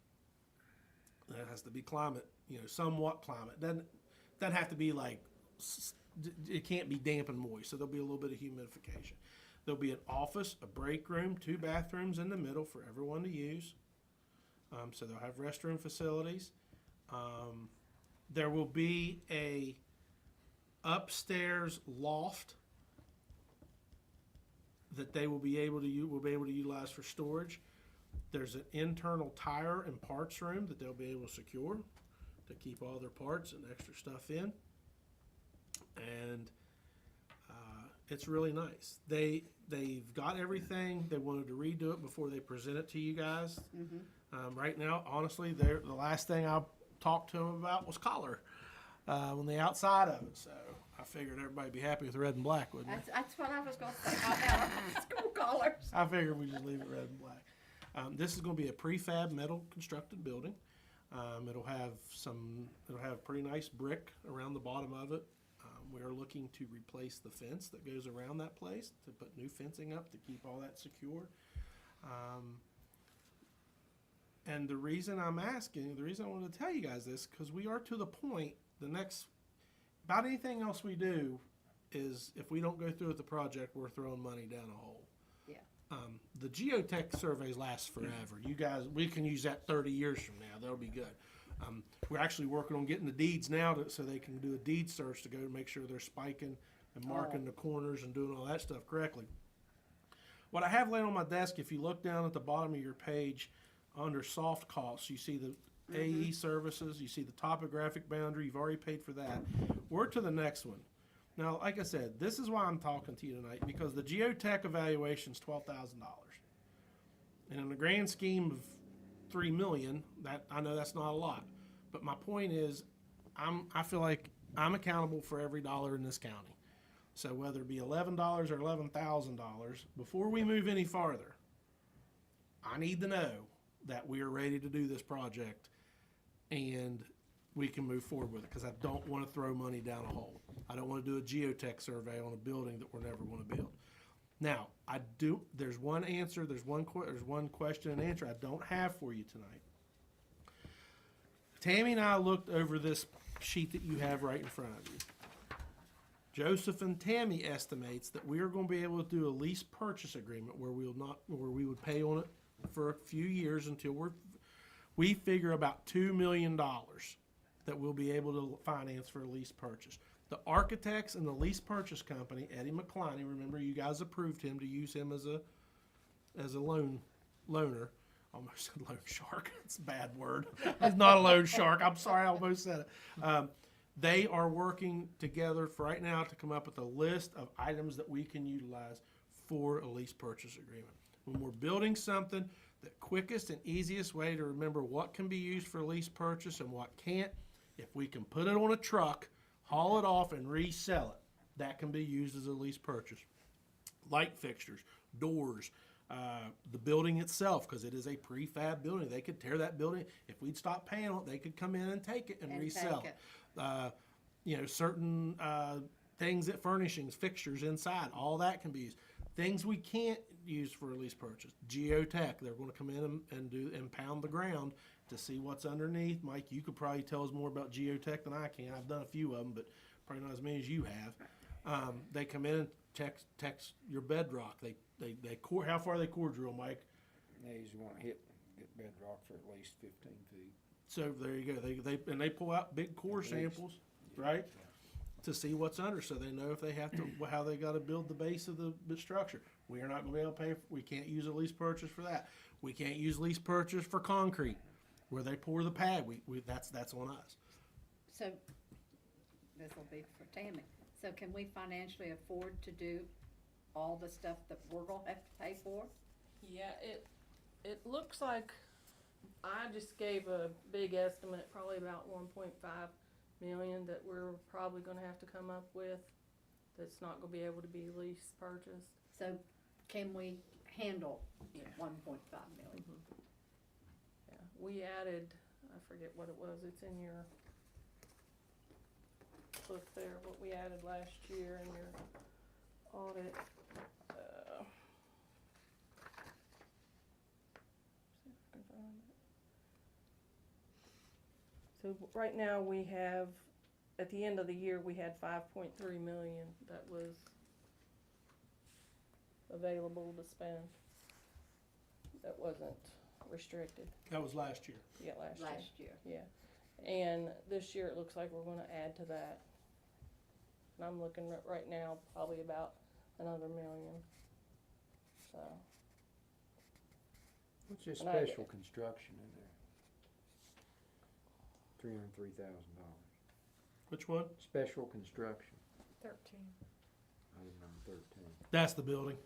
That has to be climate, somewhat climate. Doesn't have to be like, it can't be damp and moist, so there'll be a little bit of humidification. There'll be an office, a break room, 2 bathrooms in the middle for everyone to use. So they'll have restroom facilities. There will be a upstairs loft that they will be able to utilize for storage. There's an internal tire and parts room that they'll be able to secure to keep all their parts and extra stuff in. And it's really nice. They've got everything. They wanted to redo it before they present it to you guys. Right now, honestly, the last thing I talked to them about was color on the outside of it. So I figured everybody'd be happy with red and black, wouldn't they? That's what I was going to say. School colors. I figured we just leave it red and black. This is going to be a prefab metal constructed building. It'll have pretty nice brick around the bottom of it. We are looking to replace the fence that goes around that place, to put new fencing up to keep all that secure. And the reason I wanted to tell you guys this, because we are to the point, about anything else we do is, if we don't go through with the project, we're throwing money down a hole. The geotech surveys last forever. You guys, we can use that 30 years from now. That'll be good. We're actually working on getting the deeds now so they can do a deed search to go to make sure they're spiking and marking the corners and doing all that stuff correctly. What I have laying on my desk, if you look down at the bottom of your page under soft costs, you see the AE services, you see the topographic boundary, you've already paid for that. We're to the next one. Now, like I said, this is why I'm talking to you tonight, because the geotech evaluation is $12,000. And in the grand scheme of $3 million, I know that's not a lot. But my point is, I feel like I'm accountable for every dollar in this county. So whether it be $11 or $11,000, before we move any farther, I need to know that we are ready to do this project and we can move forward with it, because I don't want to throw money down a hole. I don't want to do a geotech survey on a building that we're never going to build. Now, there's one answer, there's one question and answer I don't have for you tonight. Tammy and I looked over this sheet that you have right in front of you. Joseph and Tammy estimates that we are going to be able to do a lease purchase agreement where we would pay on it for a few years until we figure about $2 million that we'll be able to finance for a lease purchase. The architects and the lease purchase company, Eddie McCliney, remember you guys approved him to use him as a loaner. Almost said loan shark. It's a bad word. It's not a loan shark. I'm sorry, I almost said it. They are working together for right now to come up with a list of items that we can utilize for a lease purchase agreement. When we're building something, the quickest and easiest way to remember what can be used for a lease purchase and what can't, if we can put it on a truck, haul it off, and resell it, that can be used as a lease purchase. Light fixtures, doors, the building itself, because it is a prefab building. They could tear that building. If we'd stop paying on it, they could come in and take it and resell it. Certain things that furnishings, fixtures inside, all that can be used. Things we can't use for a lease purchase. Geotech, they're going to come in and pound the ground to see what's underneath. Mike, you could probably tell us more about geotech than I can. I've done a few of them, but probably not as many as you have. They come in and check your bedrock. They core, how far they core drill, Mike? Yeah, you usually want to hit bedrock for at least 15 feet. So there you go. They pull out big core samples, right, to see what's under, so they know if they have to how they got to build the base of the structure. We are not going to be able to pay. We can't use a lease purchase for that. We can't use lease purchase for concrete, where they pour the pad. That's on us. So this will be for Tammy. So can we financially afford to do all the stuff that we're gonna have to pay for? Yeah, it looks like, I just gave a big estimate, probably about 1.5 million that we're probably gonna have to come up with. That's not gonna be able to be lease purchased. So can we handle 1.5 million? Yeah, we added, I forget what it was, it's in your book there, what we added last year in your audit. See if I can find it. So right now we have, at the end of the year, we had 5.3 million that was available to spend. That wasn't restricted. That was last year. Yeah, last year. Last year. Yeah, and this year it looks like we're gonna add to that. And I'm looking at right now, probably about another million, so. What's your And I- special construction in there? $303,000. Which one? Special construction, 13. item number 13. That's the building.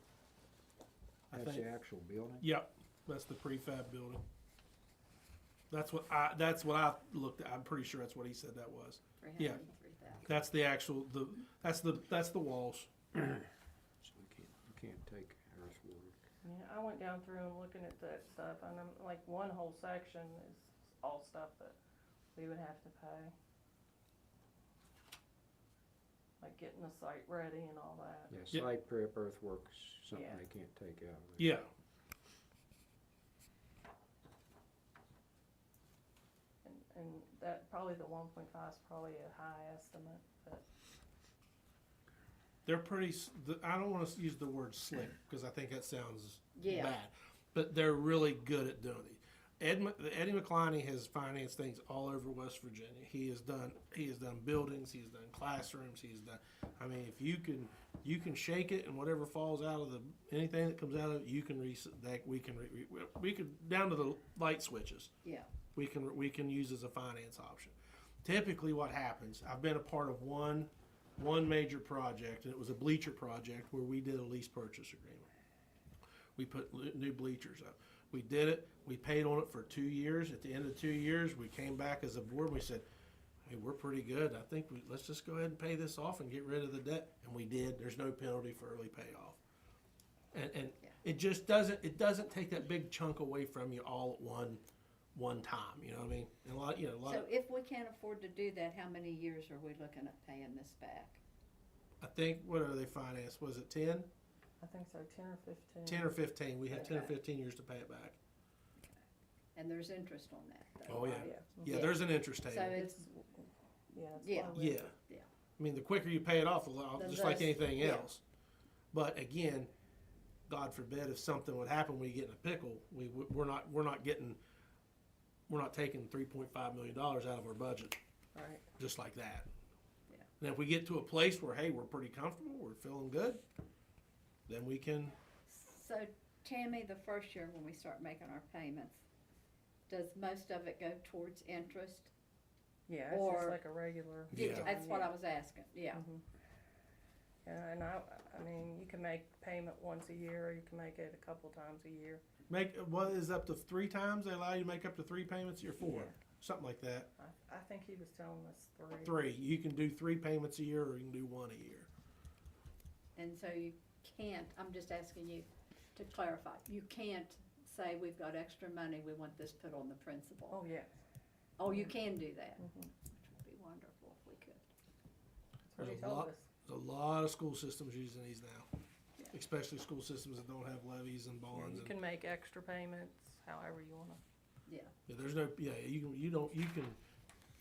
I That's think. the actual building? Yep, that's the prefab building. That's what I looked at. I'm pretty sure that's what he said that was. 303,000. That's the actual, that's the walls. So you can't take earthwork. Yeah, I went down through and looking at that stuff, and I'm, like, one whole section is all stuff that we would have to pay. Like getting the site ready and all that. Yeah, Yep. site prep earthwork's something Yeah. they can't take out of it. Yeah, And that, probably the 1.5 is probably a high estimate, but. they're pretty, I don't wanna use the word slick, cause I think that sounds Yeah. bad. But they're really good at doing it. Eddie McCliney has financed things all over West Virginia. He has done buildings, he's done classrooms, he's done, I mean, if you can shake it and whatever falls out of anything that comes out of it, you can we can, down to the light switches. Yeah. We can use as a finance option. Typically what happens, I've been a part of one major project, and it was a bleacher project where we did a lease purchase agreement. We put new bleachers up. We did it, we paid on it for 2 years. At the end of 2 years, we came back as a board and we said, hey, we're pretty good. I think let's just go ahead and pay this off and get rid of the debt. And we did. There's no penalty for early payoff. And it just doesn't take that big chunk away from you all at one time, you know what I mean? And a lot So of, if we can't afford to do that, how many years are we looking at paying this back? I think, what are they financed? Was it 10? I think so, 10 or 15. 10 or 15. We have 10 or Okay. 15 years to pay it back. And there's interest on that, though. Oh, yeah. right? Yeah, Yeah. there's an interest So table. it's, Yeah, it's Yeah. low Yeah. risk. yeah. I mean, the quicker you pay it off, Then just like those- anything yeah. else. But again, God forbid if something would happen when you get in a pickle, we're not taking $3.5 million out of our budget Right. just like that. Yeah. And if we get to a place where, hey, we're pretty comfortable, we're feeling good, then we can. So Tammy, the first year when we start making our payments, does most of it go towards interest? Yeah, it's Or- just like a regular. Yeah. That's what I was asking, yeah. Mhm. Yeah, and I mean, you can make payment once a year, or you can make it a couple times a year. Make what is up to 3 times? They allow you to make up to 3 payments a year, 4, Yeah. something like that. I think he was telling us 3. 3. You can do 3 payments a year, or you can do 1 a year. And so you can't, I'm just asking you to clarify, you can't say we've got extra money, we want this put on the principal. Oh, yeah. Oh, you can do that, Mhm. which would be wonderful if we could. That's what he There's a told lot- us. There's a lot of school systems using these now, Yeah. especially school systems that don't have levies and Yeah, bonds. you and- can make extra payments however you wanna. Yeah, there's no,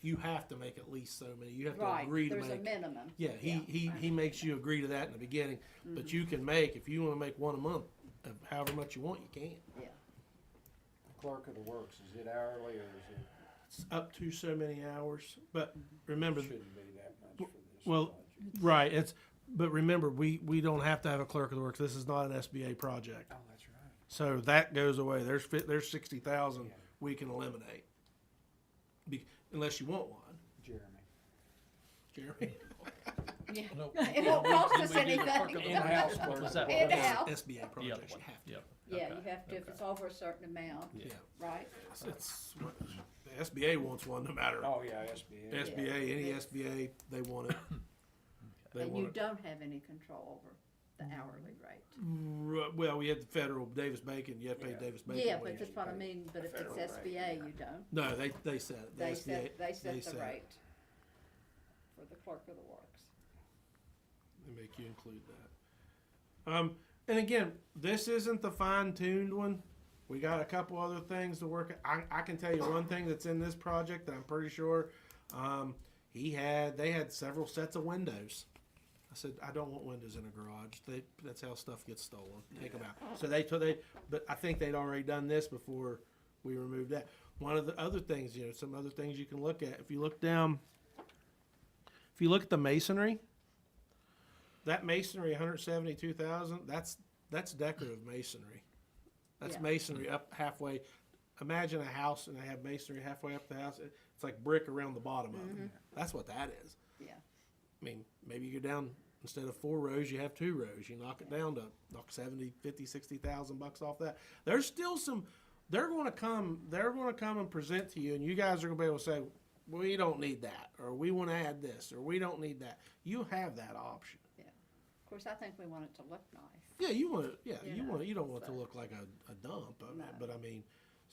you have to make at least so many. You have to Right, agree to there's a make. minimum. Yeah, he makes you agree to that in the beginning, but you can make, if you wanna make 1 a month, of however much you want, you can. Yeah, Clerk of the works, is it hourly or is it? It's up to so many hours, but remember, Shouldn't be that much for this well, budget. right, but remember, we don't have to have a clerk of the works. This is not an SBA project. Oh, that's right. So that goes away. There's 60,000 Yeah. we can eliminate. Unless you want one, Jeremy. Jeremy. Yeah. No, It won't cost us didn't we do the clerk of anything. the board? In-house What was that? In-house. SBA The other projects, one, you have to. yep. Yeah, Okay, you have to, if okay. it's over a certain amount, Yeah. right? It's what, the SBA wants one no matter. Oh, yeah, SBA. SBA, any SBA, they want it. They And want you it. don't have any control over the hourly rate. Well, we had the federal Davis Bacon, you have to pay Yeah. Davis Bacon. Yeah, but wages. that's what I mean, but if it's federal rate, SBA, you don't. No, they set it. The They SBA, set, they set set the it. rate for the clerk of the works. They make you include that. And again, this isn't the fine-tuned one. We got a couple other things to work. I can tell you one thing that's in this project that I'm pretty sure, they had several sets of windows. I said, I don't want windows in a garage. That's how stuff gets stolen. Take them out. So but I think they'd already done this before we removed that. One of the other things, some other things you can look at. If you look at the masonry, that masonry, 172,000. That's decorative masonry. That's Yeah. masonry up halfway. Imagine a house and they have masonry halfway up the house. It's like brick around the bottom of it. That's what that is. Yeah. I mean, maybe you go down, instead of 4 rows, you have 2 rows. You knock it down to knock 70, 50, 60,000 bucks off that. There's still some, they're going to come and present to you, and you guys are going to be able to say, we don't need that, or we want to add this, or we don't need that. You have that option. Of course, I think we want it to look nice. Yeah, you want it. Yeah, You you know, want it. You don't want it to so- look like a dump. No. But I mean,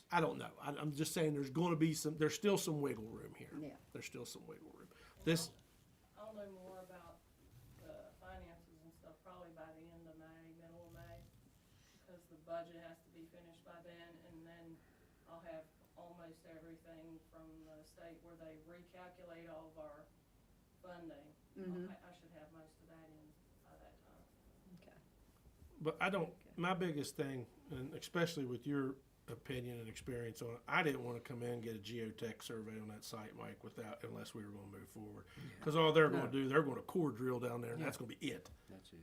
I don't know. I'm just saying there's going to be there's still some wiggle room here. Yeah. There's still some wiggle room. This, I'll know more about the finances and stuff probably by the end of May, middle of May, because the budget has to be finished by then, and then I'll have almost everything from the state where they recalculate all of our funding. Mhm. I should have most of that in by that time. Okay. but I don't. Okay. My biggest thing, and especially with your opinion and experience on it, I didn't want to come in and get a geotech survey on that site, Mike, unless we were going to move forward. Because all they're going to do, they're going to core drill down there, and that's going to be it. That's it.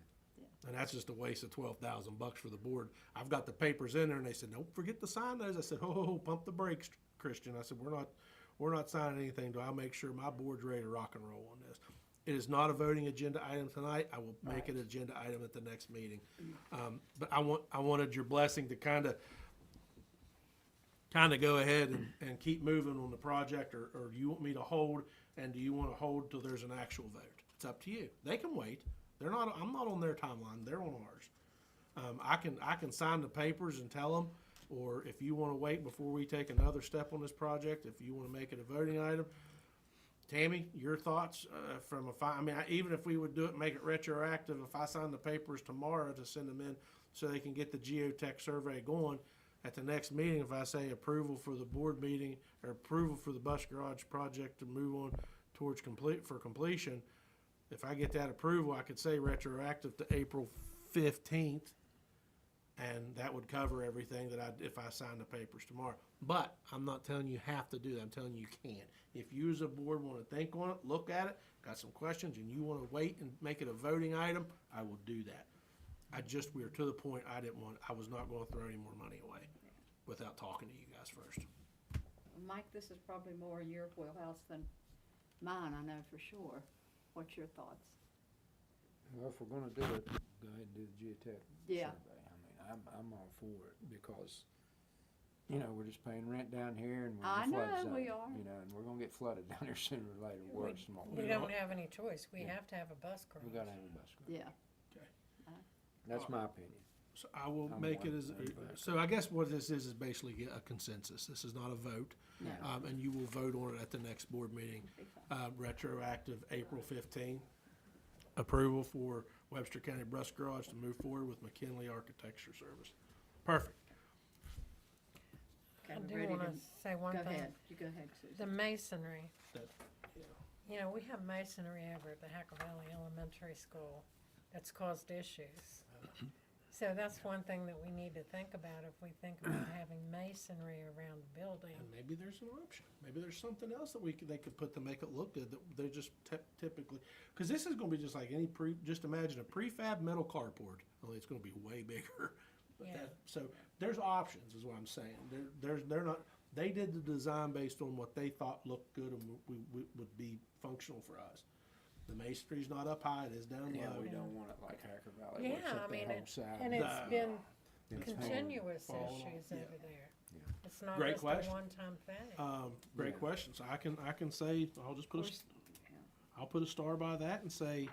And that's just a waste of $12,000 for the board. I've got the papers in there, and they said, "Don't forget to sign those." I said, "Oh, pump the brakes, Christian." I said, "We're not signing anything. I'll make sure my board's ready to rock and roll on this." It is not a voting agenda item tonight. I will make it an agenda item at the next meeting. But I wanted your blessing to kind of go ahead and keep moving on the project, or do you want me to hold? And do you want to hold till there's an actual vote? It's up to you. They can wait. I'm not on their timeline. They're on ours. I can sign the papers and tell them, or if you want to wait before we take another step on this project, if you want to make it a voting item. Tammy, your thoughts even if we would do it, make it retroactive, if I sign the papers tomorrow to send them in so they can get the geotech survey going, at the next meeting, if I say approval for the board meeting or approval for the bus garage project to move on towards completion, if I get that approval, I could say retroactive to April 15th, and that would cover everything if I sign the papers tomorrow. But I'm not telling you have to do that. I'm telling you can't. If you as a board want to think on it, look at it, got some questions, and you want to wait and make it a voting item, I will do that. We were to the point I was not going to throw any more money away without talking to you guys first. Mike, this is probably more in your wheelhouse than mine, I know for sure. What's your thoughts? Well, if we're gonna do it, go ahead and do the geotech Yeah. survey. I mean, I'm all for it because, we're just paying rent down here and we're I in the flood know, zone. we are. And we're gonna get flooded down there sooner or later, worse than what We don't have any choice. We Yeah. have to have a bus garage. We gotta have a bus garage. Yeah. That's my opinion. So I will I'm make it one as, for that. so I guess what this is basically a consensus. This is not a vote. No. And you will vote on it at the next board meeting. Be fine. Retroactive April 15. Approval for Webster County Bus Garage to move forward with McKinley Architecture Service. Perfect. I Okay, do we're ready want to, to say one go thing. ahead, you go ahead, Susan. The masonry. That- We have masonry over at the Hackle Valley Elementary School that's caused issues. So that's one thing that we need to think about if we think about having masonry around the building. And maybe there's an option. Maybe there's something else that they could put to make it look good. That they're just typically, because this is going to be just like any just imagine a prefab metal carport. Only it's going to be way bigger. But Yeah. so there's options, is what I'm saying. They're not. They did the design based on what they thought looked good and would be functional for us. The masonry's not up high, it is down Yeah, low. we don't want it like Hacker Valley, where it's Yeah, up I that mean, whole side. and it's No. been It's continuous falling off. issues Yeah. over there. Yeah. It's not Great just question. a one-time thing. Great Yeah. question. So I can say, I'll just put I'll put a star by that and say,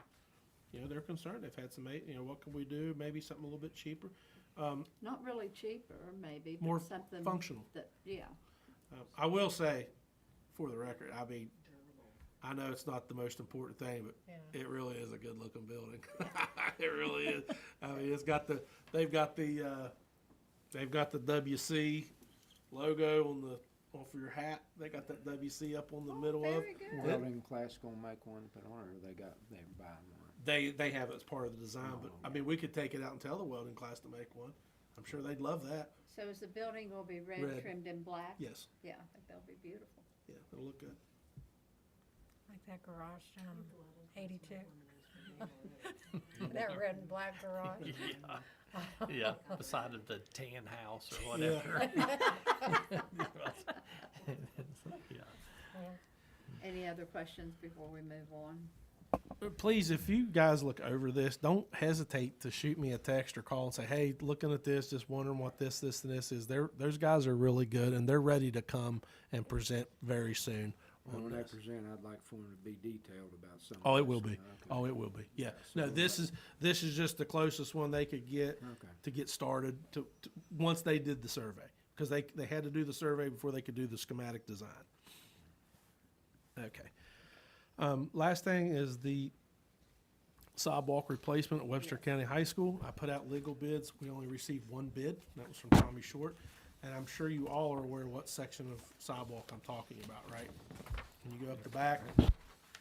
you know, they're concerned. They've had some, you know, what can we do? Maybe something a little bit cheaper. Not really cheaper, maybe, More but something functional. that, yeah. I will say, for the record, I mean, I know it's not the most important thing, but Yeah. it really is a good looking building. It really is. I mean, they've got the WC logo off your hat. They got that WC up on the middle of. Very good. Welding class gonna make one to put on, or they're buying one? They have it as part of the design, but I mean, we could take it out and tell the welding class to make one. I'm sure they'd love that. So is the building gonna be red Red. trimmed in black? Yes. Yeah, I think that'll be beautiful. Yeah, it'll look good. Like that garage down 82. That red and black garage. Yeah, beside of the tan house or whatever. Yeah. Any other questions before we move on? Please, if you guys look over this, don't hesitate to shoot me a text or call and say, hey, looking at this, just wondering what this, and this is. Those guys are really good, and they're ready to come and present very soon. Well, on when they this. present, I'd like for them to be detailed about something. Oh, it will be. Okay. Oh, it will be. Yeah. So No, this is just the closest one they could get Okay. to get started to once they did the survey, because they had to do the survey before they could do the schematic design. Okay. Last thing is the sidewalk replacement at Webster County High School. I put out legal bids. We only received one bid. That was from Tommy Short. And I'm sure you all are aware what section of sidewalk I'm talking about, right? When you go up the back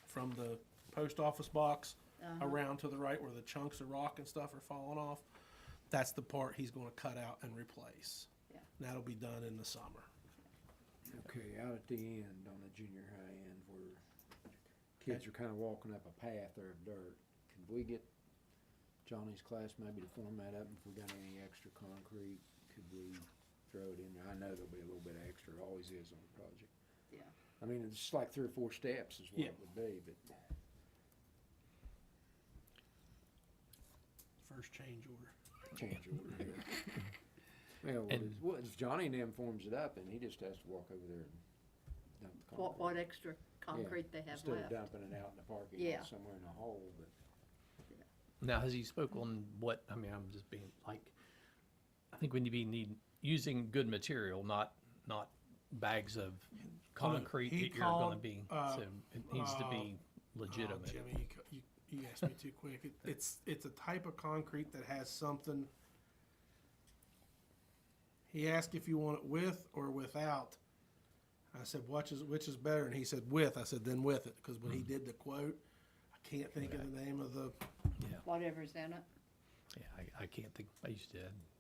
from the post office box around to the right where the chunks of rock and stuff are falling off, that's the part he's gonna cut out and replace. Yeah. And that'll be done in the summer. Okay, out at the end, on the junior high end, where kids are kinda walking up a path there of dirt, could we get Johnny's class maybe to form that up, if we got any extra concrete, could we throw it in there? I know there'll be a little bit extra, it always is on a project. Yeah. I mean, it's just like 3 or 4 steps is what Yeah. it would be, but First change order. change order. Yeah. Well, And- if Johnny and them forms it up, and he just has to walk over there and dump the concrete. What extra Yeah, concrete they have instead left? of dumping it out in the parking Yeah. lot somewhere in a hole, but. Now, has he spoke on what, I mean, I'm just being like, I think we need using good material, not bags of concrete he that you're gonna called, be, so it needs to be legitimate. Oh, Jimmy, you asked me too quick. It's a type of concrete that has something. He asked if you want it with or without. I said, which is better? And he said with. I said, then with it, because when he did the quote, I can't think of the name of the. Yeah, Whatever's in it. yeah, I can't think, I used to,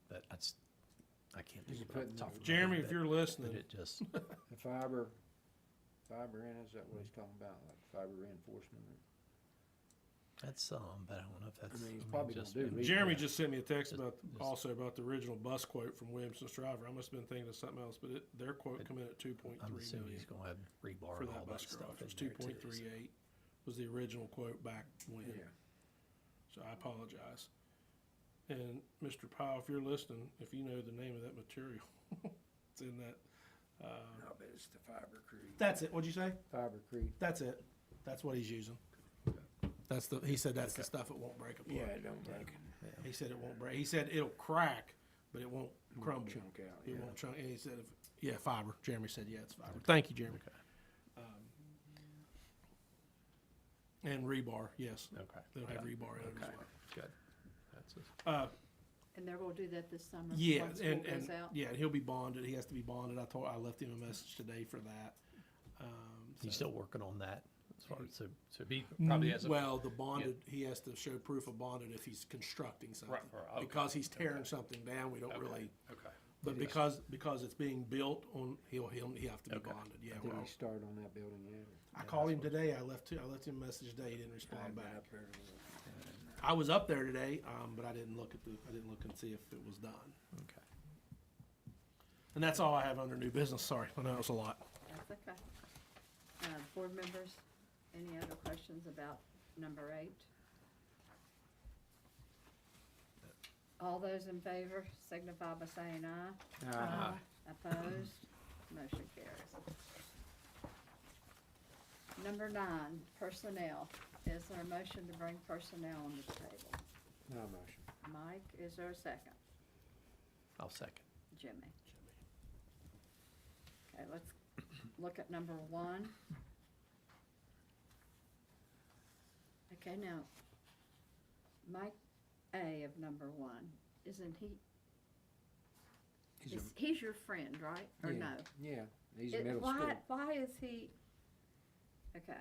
but I can't Is think he of it off the putting top of my Jeremy, head, if you're but listening, it just, The fiber in, is that what he's talking about, like fiber reinforcement? that's some, but I don't know if that's. I mean, he's probably gonna just do been- retail. Jeremy just sent me a text Just- about just- also about the original bus quote from Williamson's driver. I must have been thinking of something else, but their quote come in at 2.3 I'm assuming million he's gonna have rebar for and that all bus that garage. stuff It was in there too, so- 2.38 was the original quote back when. Yeah. So I apologize. And Mr. Powell, if you're listening, if you know the name of that material, it's in that. I bet it's the fibercrete. That's it. What'd you say? Fibercrete. That's it. That's what he's using. He said that's the stuff it won't break apart. Yeah, it don't break it. He said it won't break. He said it'll crack, but it won't crumble. Chunk out, It yeah. won't chunk. And he said, fiber. Jeremy said, yeah, it's fiber. Thank you, Jeremy. And rebar, yes. Okay. They'll have Okay. rebar in it as Okay, well. good. That's just. And they're gonna do that this summer? Yeah, once school and goes out? yeah, he'll be bonded. He has to be bonded. I left him a message today for that. He's So- still working on that, as far as, so he probably has a. Well, the bonded, he has to show proof of bonded if he's constructing something. Right, okay, Because he's tearing okay. something down, we don't really, Okay. but because it's being built on, he'll have to be Okay. bonded, yeah. Did well, he start on that building yet? I called him today. I left him a message today. He didn't I respond haven't been back. up there to look. I was up there today, but I didn't look and see if it was done. Okay. And that's all I have under new business. Sorry, I know it's a lot. That's okay. Board members, any other questions about number 8. All those in favor signify by saying aye. Aye. Opposed? Motion carries. Number 9, personnel. Is there a motion to bring personnel on the table? No motion. Mike, is there a second? I'll second. Jimmy. Okay, let's look at number 1. Okay, now, Mike A of number 1, isn't he, he's your friend, right? Or yeah, no? Yeah, he's in middle school. Why is he, okay,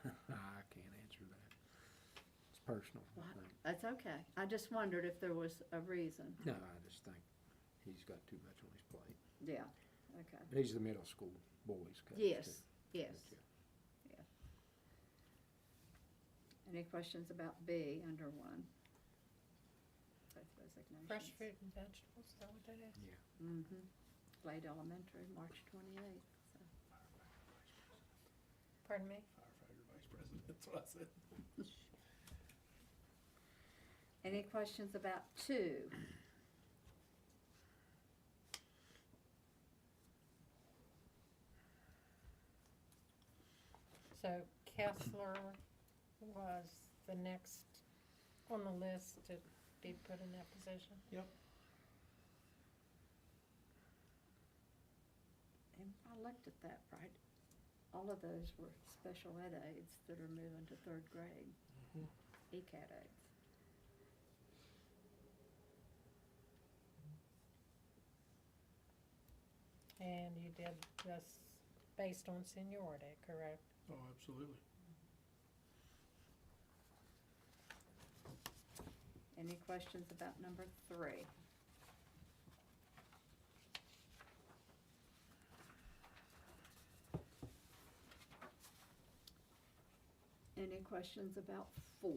I can't answer that. It's personal. I why, think. that's okay. I just wondered if there was a reason. No, I just think he's got too much on his plate. Yeah, okay. But he's the middle school boys coach. Yes, too. yes. But, yeah. Any questions about B under 1? Both resignations. Fresh fruit and vegetables, is that what that is? Mm-hmm. Glade Elementary, March 28th. So. Pardon me? Firefighter vice president, that's what I said. Any questions about 2? So Kessler was the next on the list to be put in that position? Yep. And I looked at that, right? All of those were special ed aides that are moving to 3rd grade. Mhm. ECAT aides. And you did this based on seniority, correct? Oh, absolutely. Any questions about number 3? Any questions about 4?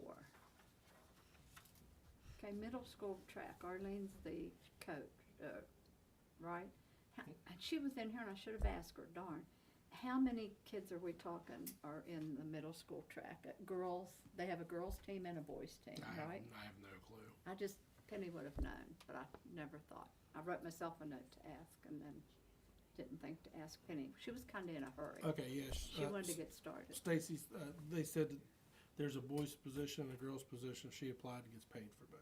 Okay, middle school track, Arlene's the coach, right? And she was in here and I should have asked her, darn. How many kids are we talking are in the middle school track? Girls, they have a girls team and a boys team, right? I have no clue. I just, Penny would have known, but I never thought. I wrote myself a note to ask and then didn't think to ask Penny. She was kinda in a hurry. Okay, yes. She wanted to get started. Stacy, they said that there's a boys' position and a girls' position. She applied and gets paid for both.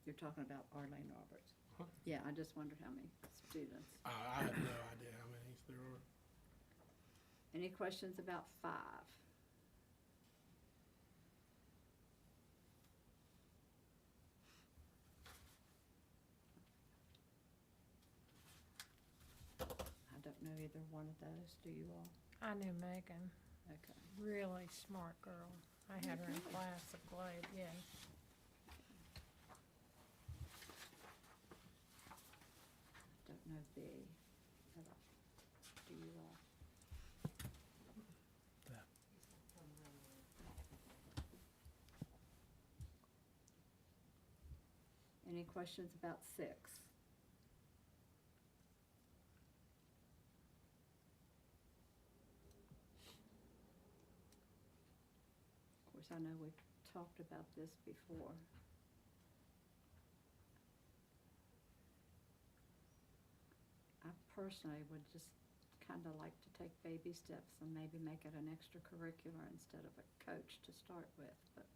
You're talking about Arlene Roberts. Huh. Yeah, I just wondered how many students. I have no idea how many there are. Any questions about 5? I don't know either one of those, do you all? I knew Megan, Okay. really smart girl. I had her in class at Glade, yeah. Don't know B. Do you all? Any questions about 6? Of course, I know we've talked about this before. I personally would just kind of like to take baby steps and maybe make it an extracurricular instead of a coach to start with, but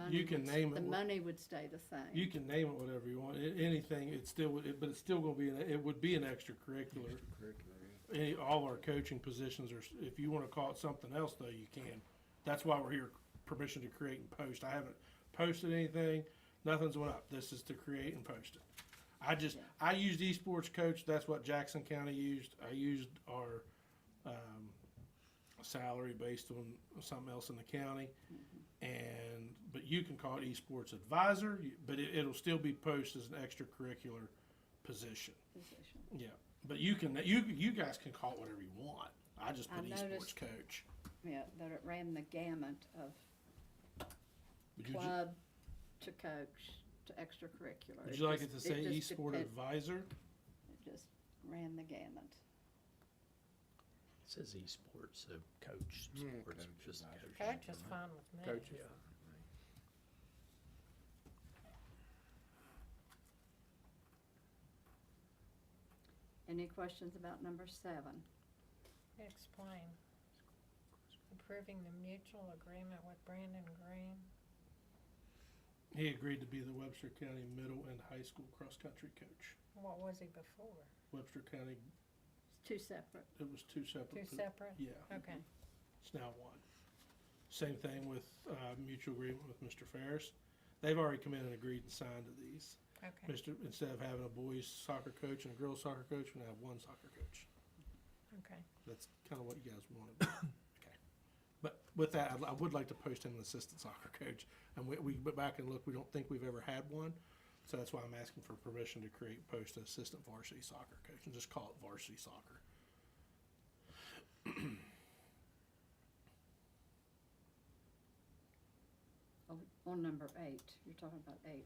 You can name it. the money would stay the same. You can name it whatever you want. Anything, it's still, but it's still gonna be, it would be an extracurricular. Extracurricular, yeah. All our coaching positions are, if you wanna call it something else though, you can. That's why we're here, permission to create and post. I haven't posted anything, nothing's went up. This is to create and post it. I used esports coach, that's what Jackson County used. I used our, salary based on something else in the county. But you can call it esports advisor, but it'll still be posted as an extracurricular position. Yeah, but you guys can call it whatever you want. I just put esports noticed- coach. Yeah, that it ran the gamut of Would you club to coach to extracurricular. Would you like it to just- say just e-sport depend- advisor? It just ran the gamut. It says esports, so coach, Yeah, sports, coach just advisor. coach. Coach is fine with me. Coach is Yeah. fine with me. Any questions about number 7? Explain. Approving the mutual agreement with Brandon Green. He agreed to be the Webster County Middle and High School cross-country coach. What was he before? Webster County, Two separate. it was two separate. Two separate? Yeah. Okay. It's now one. Same thing with mutual agreement with Mr. Ferris. They've already come in and agreed and signed to these. Okay. Instead of having a boys soccer coach and a girls soccer coach, we're gonna have one soccer coach. Okay. That's kind of what you guys wanted. Okay. But with that, I would like to post him an assistant soccer coach. And we went back and looked, we don't think we've ever had one. So that's why I'm asking for permission to post an assistant varsity soccer coach and just call it varsity soccer. On number 8, you're talking about 8,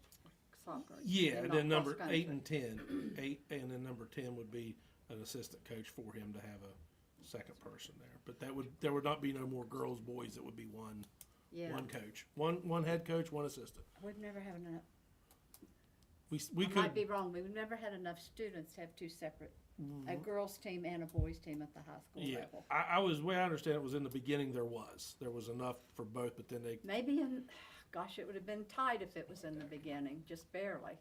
soccer. Yeah, and not then number cross-country. 8 and 10. 8, and then number 10 would be an assistant coach for him to have a second person there. But there would not be no more girls, boys. It would be one Yeah, coach, one head coach, one assistant. we've never had enough, We I could. might be wrong, we've never had enough students to have two separate, a girls' team and a boys' team at the high school Yeah, level. way I understand it was in the beginning there was enough for both, but then they, Maybe gosh, it would have been tight if it was in the beginning, just barely.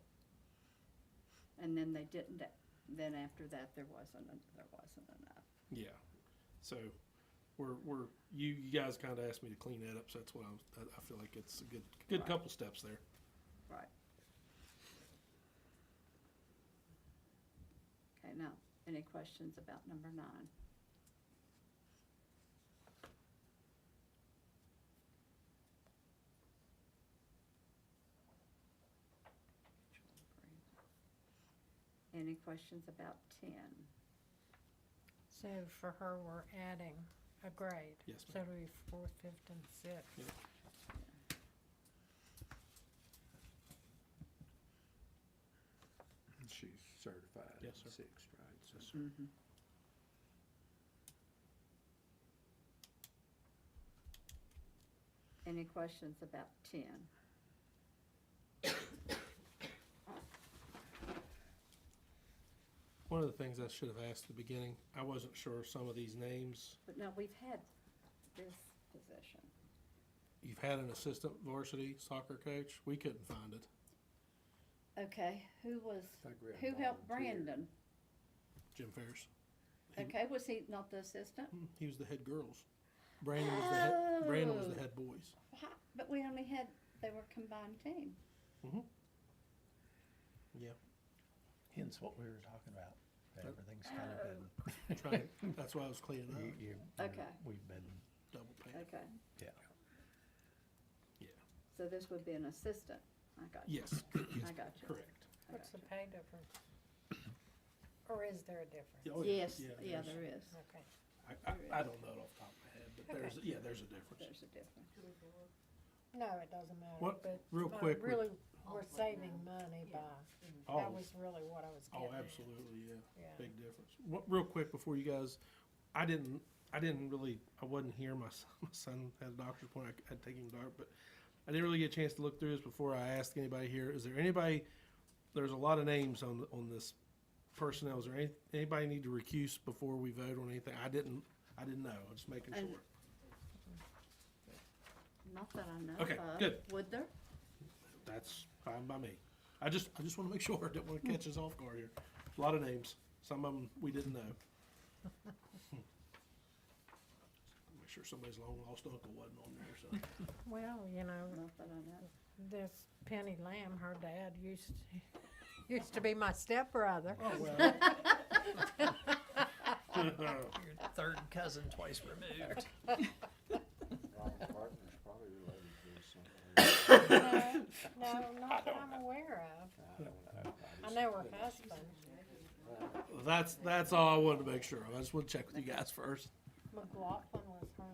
And then they didn't, then after that, there wasn't enough. yeah. So you guys kind of asked me to clean that up, so that's what I feel like it's a good Right. couple steps there. Right. Okay, now, any questions about number 9? Any questions about 10? So for her, we're adding a grade. Yes, So ma'am. it'll be 4th, 5th, and 6th. Yeah. She's certified Yes, in sir. 6th, right? So Yes, sir. Mm-hmm. Any questions about 10? One of the things I should have asked at the beginning, I wasn't sure of some of these names. But no, we've had this position. You've had an assistant varsity soccer coach. We couldn't find it. Okay, who think we had who helped volunteer. Brandon? Jim Ferris. He- Okay, was he not the assistant? He was the head girls. Brandon was the head boys. But we only had, they were combined team. Yeah. Hence what we were talking about. That everything's kind of been, That's why I was cleaning up. Okay. we've been, Double pay. Okay, yeah. Yeah. so this would be an assistant. I got you. Yes. I got you. Correct. I What's the got pay difference? Or is there a difference? Oh, you. yeah. Yes, yeah, there is. Okay. I don't know it off the top of my head, but there's a difference. There's a difference. No, it doesn't matter, What- but. real quick, Really, we're saving money by, Oh. that was really what I was getting Oh, at. absolutely, yeah. Yeah. Big difference. Real quick before you guys, I wasn't here. My son had a doctor's appointment. I had to take him to doctor, but I didn't really get a chance to look through this before I asked anybody here. Is there anybody? There's a lot of names on this personnel. Is there anybody need to recuse before we vote on anything? I didn't know. I'm just making And- sure. Not that I know Okay, of. good. Would there? That's fine by me. I just want to make sure. I didn't want to catch us off guard here. A lot of names. Some of them we didn't know. Make sure somebody's long lost uncle wasn't on there. So. Well, you know, Not that I know. this Penny Lamb, her dad used to be my stepbrother. Oh well. Your third cousin twice removed. Robert Partner's probably related to us somewhere. No, not that I'm aware of. I don't know. I know her husband, That's all I wanted to make sure of. I just want to check with you guys first. McLaughlin was her,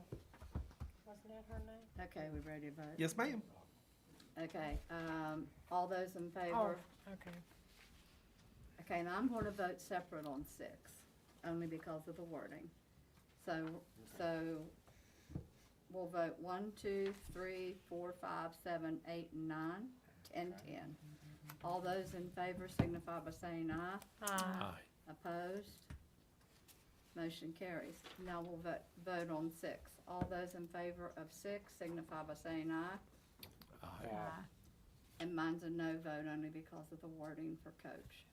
wasn't that her name? Okay, we ready to vote? Yes, ma'am. Okay, all those in Oh, favor? okay. Okay, and I'm gonna vote separate on 6, only because of the wording. So we'll vote 1, 2, 3, 4, 5, 7, 8, and 9, 10, 10. All those in favor signify by saying aye. Opposed? Motion carries. Now we'll vote on 6. All those in favor of 6 signify by saying aye. And mine's a no vote only because of the wording for coach.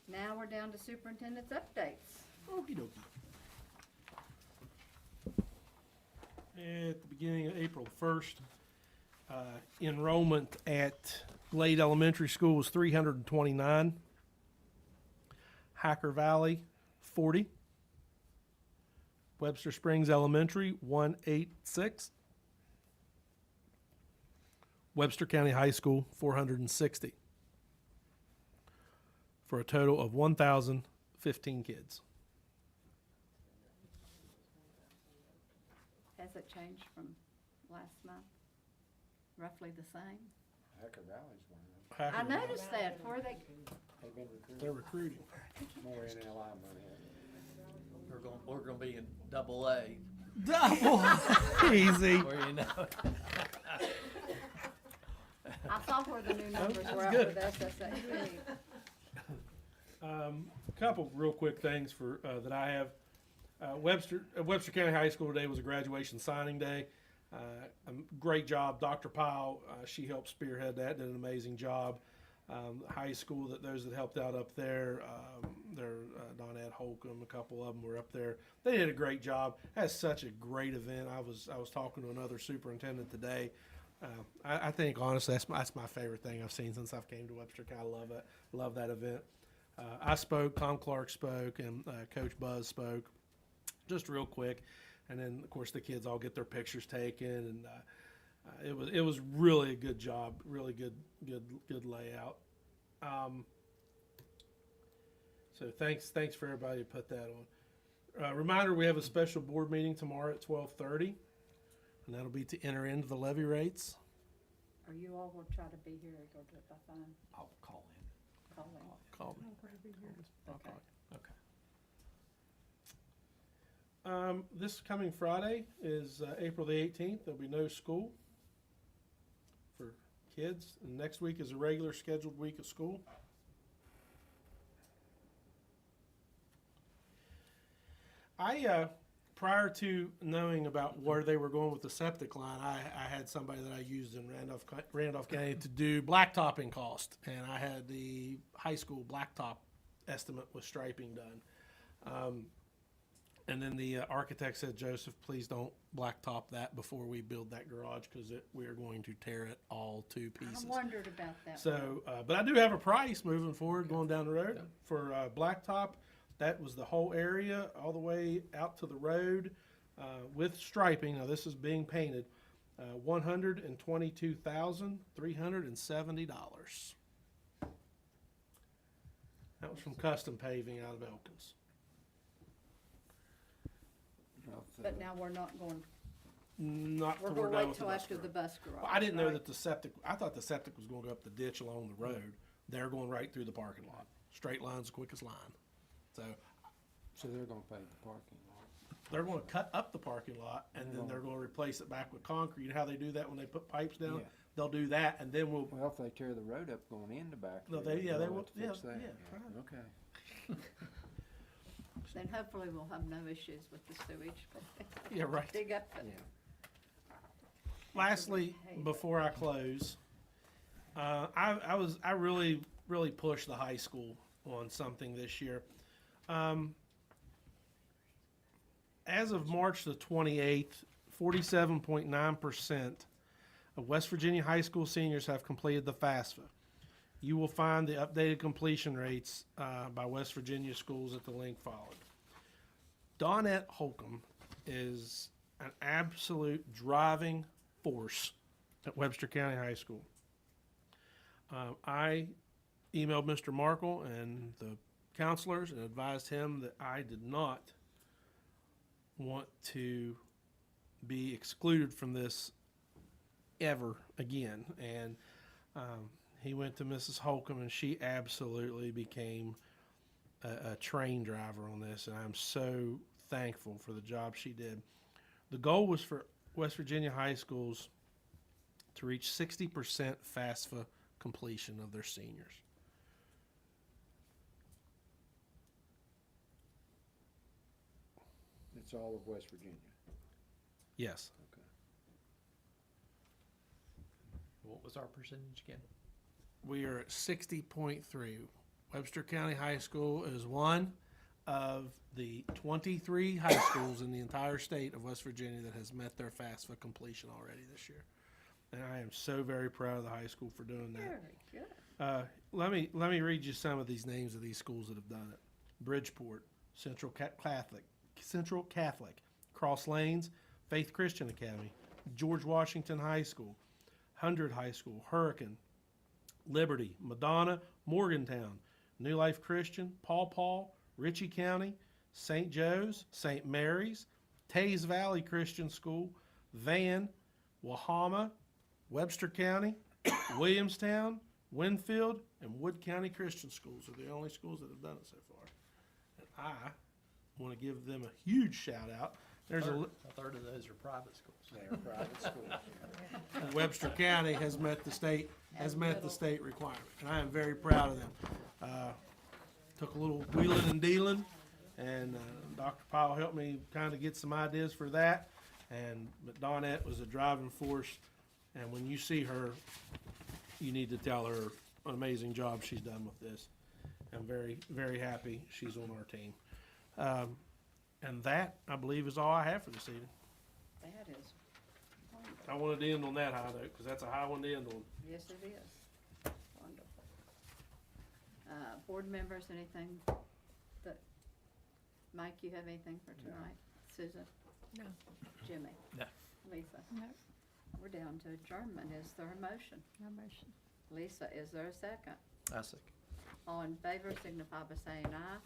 Now we're down to superintendent's updates. Okey-dokey. At the beginning of April 1st, enrollment at Glade Elementary School was 329. Hacker Valley, 40. Webster Springs Elementary, 186. Webster County High School, 460. For a total of 1,015 kids. Has it changed from last month? Roughly the same? Hacker Valley's one of them. I Hacker- noticed that. Where they, They've been recruiting They're recruiting. more NLI money. We're gonna be in double A, Easy. where you know. I saw where the new numbers That's were up good. with SSA. Couple real quick things for that I have. Webster County High School today was a graduation signing day. Great job, Dr. Powell. She helped spearhead that. Did an amazing job. High school those that helped out up there, Donette Holcomb, a couple of them were up there. They did a great job. That's such a great event. I was talking to another superintendent today. I think honestly that's my favorite thing I've seen since I've came to Webster. I love it. Love that event. I spoke, Tom Clark spoke, and Coach Buzz spoke, just real quick, and then of course the kids all get their pictures taken, and it was really a good job, really good layout. So thanks for everybody who put that on. Reminder: we have a special board meeting tomorrow at 12:30, and that'll be to enter into the levy rates. Are you all will try to be here or go do it by phone? I'll call in. Call in. Call me. Okay. Okay. This coming Friday is April the 18th. There'll be no school for kids. And next week is a regular scheduled week of school. Prior to knowing about where they were going with the septic line, I had somebody that I used in Randolph County to do blacktopping cost, and I had the high school blacktop estimate with striping done. And then the architect said, Joseph, please don't blacktop that before we build that garage because we are going to tear it all to pieces. I wondered about that. So, but I do have a price moving forward, going down the road for blacktop. That was the whole area, all the way out to the road, with striping. Now this is being painted. $122,370. That was from Custom Paving out of Elkins. But now we're not going, Not we're till going we're to done wait with the till bus after garage. the bus garage. Well, I didn't know right? that the septic. I thought the septic was going to go up the ditch along the road. They're going right through the parking lot. Straight line's the quickest line. So So they're gonna pave the parking lot. they're going to cut up the parking lot and then they're going to replace it back with concrete. You know how they do that when they put pipes down? Yeah. They'll do that and then we'll. Well, if they tear the road up going in the back. No, there, they they'll will. have to fix Yeah, that. yeah, right. Okay. Then hopefully we'll have no issues with the sewage. Yeah, right. Dig up the. Yeah. Lastly, before I close, I really pushed the high school on something this year. As of March the 28th, 47.9% of West Virginia high school seniors have completed the FAFSA. You will find the updated completion rates by West Virginia schools at the link followed. Donette Holcomb is an absolute driving force at Webster County High School. I emailed Mr. Markle and the counselors and advised him that I did not want to be excluded from this ever again. And he went to Mrs. Holcomb, and she absolutely became a train driver on this, and I'm so thankful for the job she did. The goal was for West Virginia high schools to reach 60% FAFSA completion of their seniors. It's all of West Virginia. Yes. Okay. What was our percentage again? We are at 60.3. Webster County High School is one of the 23 high schools in the entire state of West Virginia that has met their FAFSA completion already this year. And I am so very proud of the high school for doing that. Very good. Let me read you some of these names of these schools that have done it. Bridgeport, Central Catholic, Cross Lanes, Faith Christian Academy, George Washington High School, 100 High School, Hurricane, Liberty, Madonna, Morgantown, New Life Christian, Paw, Ritchie County, St. Joe's, St. Mary's, Tays Valley Christian School, Van, Wahama, Webster County, Williamstown, Winfield, and Wood County Christian Schools are the only schools that have done it so far. And I want to give them a huge shout out. There's A third of those are private schools. They're private schools. Webster County has met the state requirement, and I am very proud of them. Took a little wheeling and dealing, and Dr. Powell helped me kind of get some ideas for that. But Dawnette was a driving force, and when you see her, you need to tell her an amazing job she's done with this. I'm very, very happy she's on our team. And that, I believe, is all I have for this evening. That is wonderful. I wanted to end on that high note, because that's a high one to end on. Yes, it is. Wonderful. Board members, anything that, Mike, you have anything for tonight? Susan? No. Jimmy? No. Lisa? No. We're down to adjournment. Is there a motion? No motion. Lisa, is there a second? I see. All in favor signify by saying aye.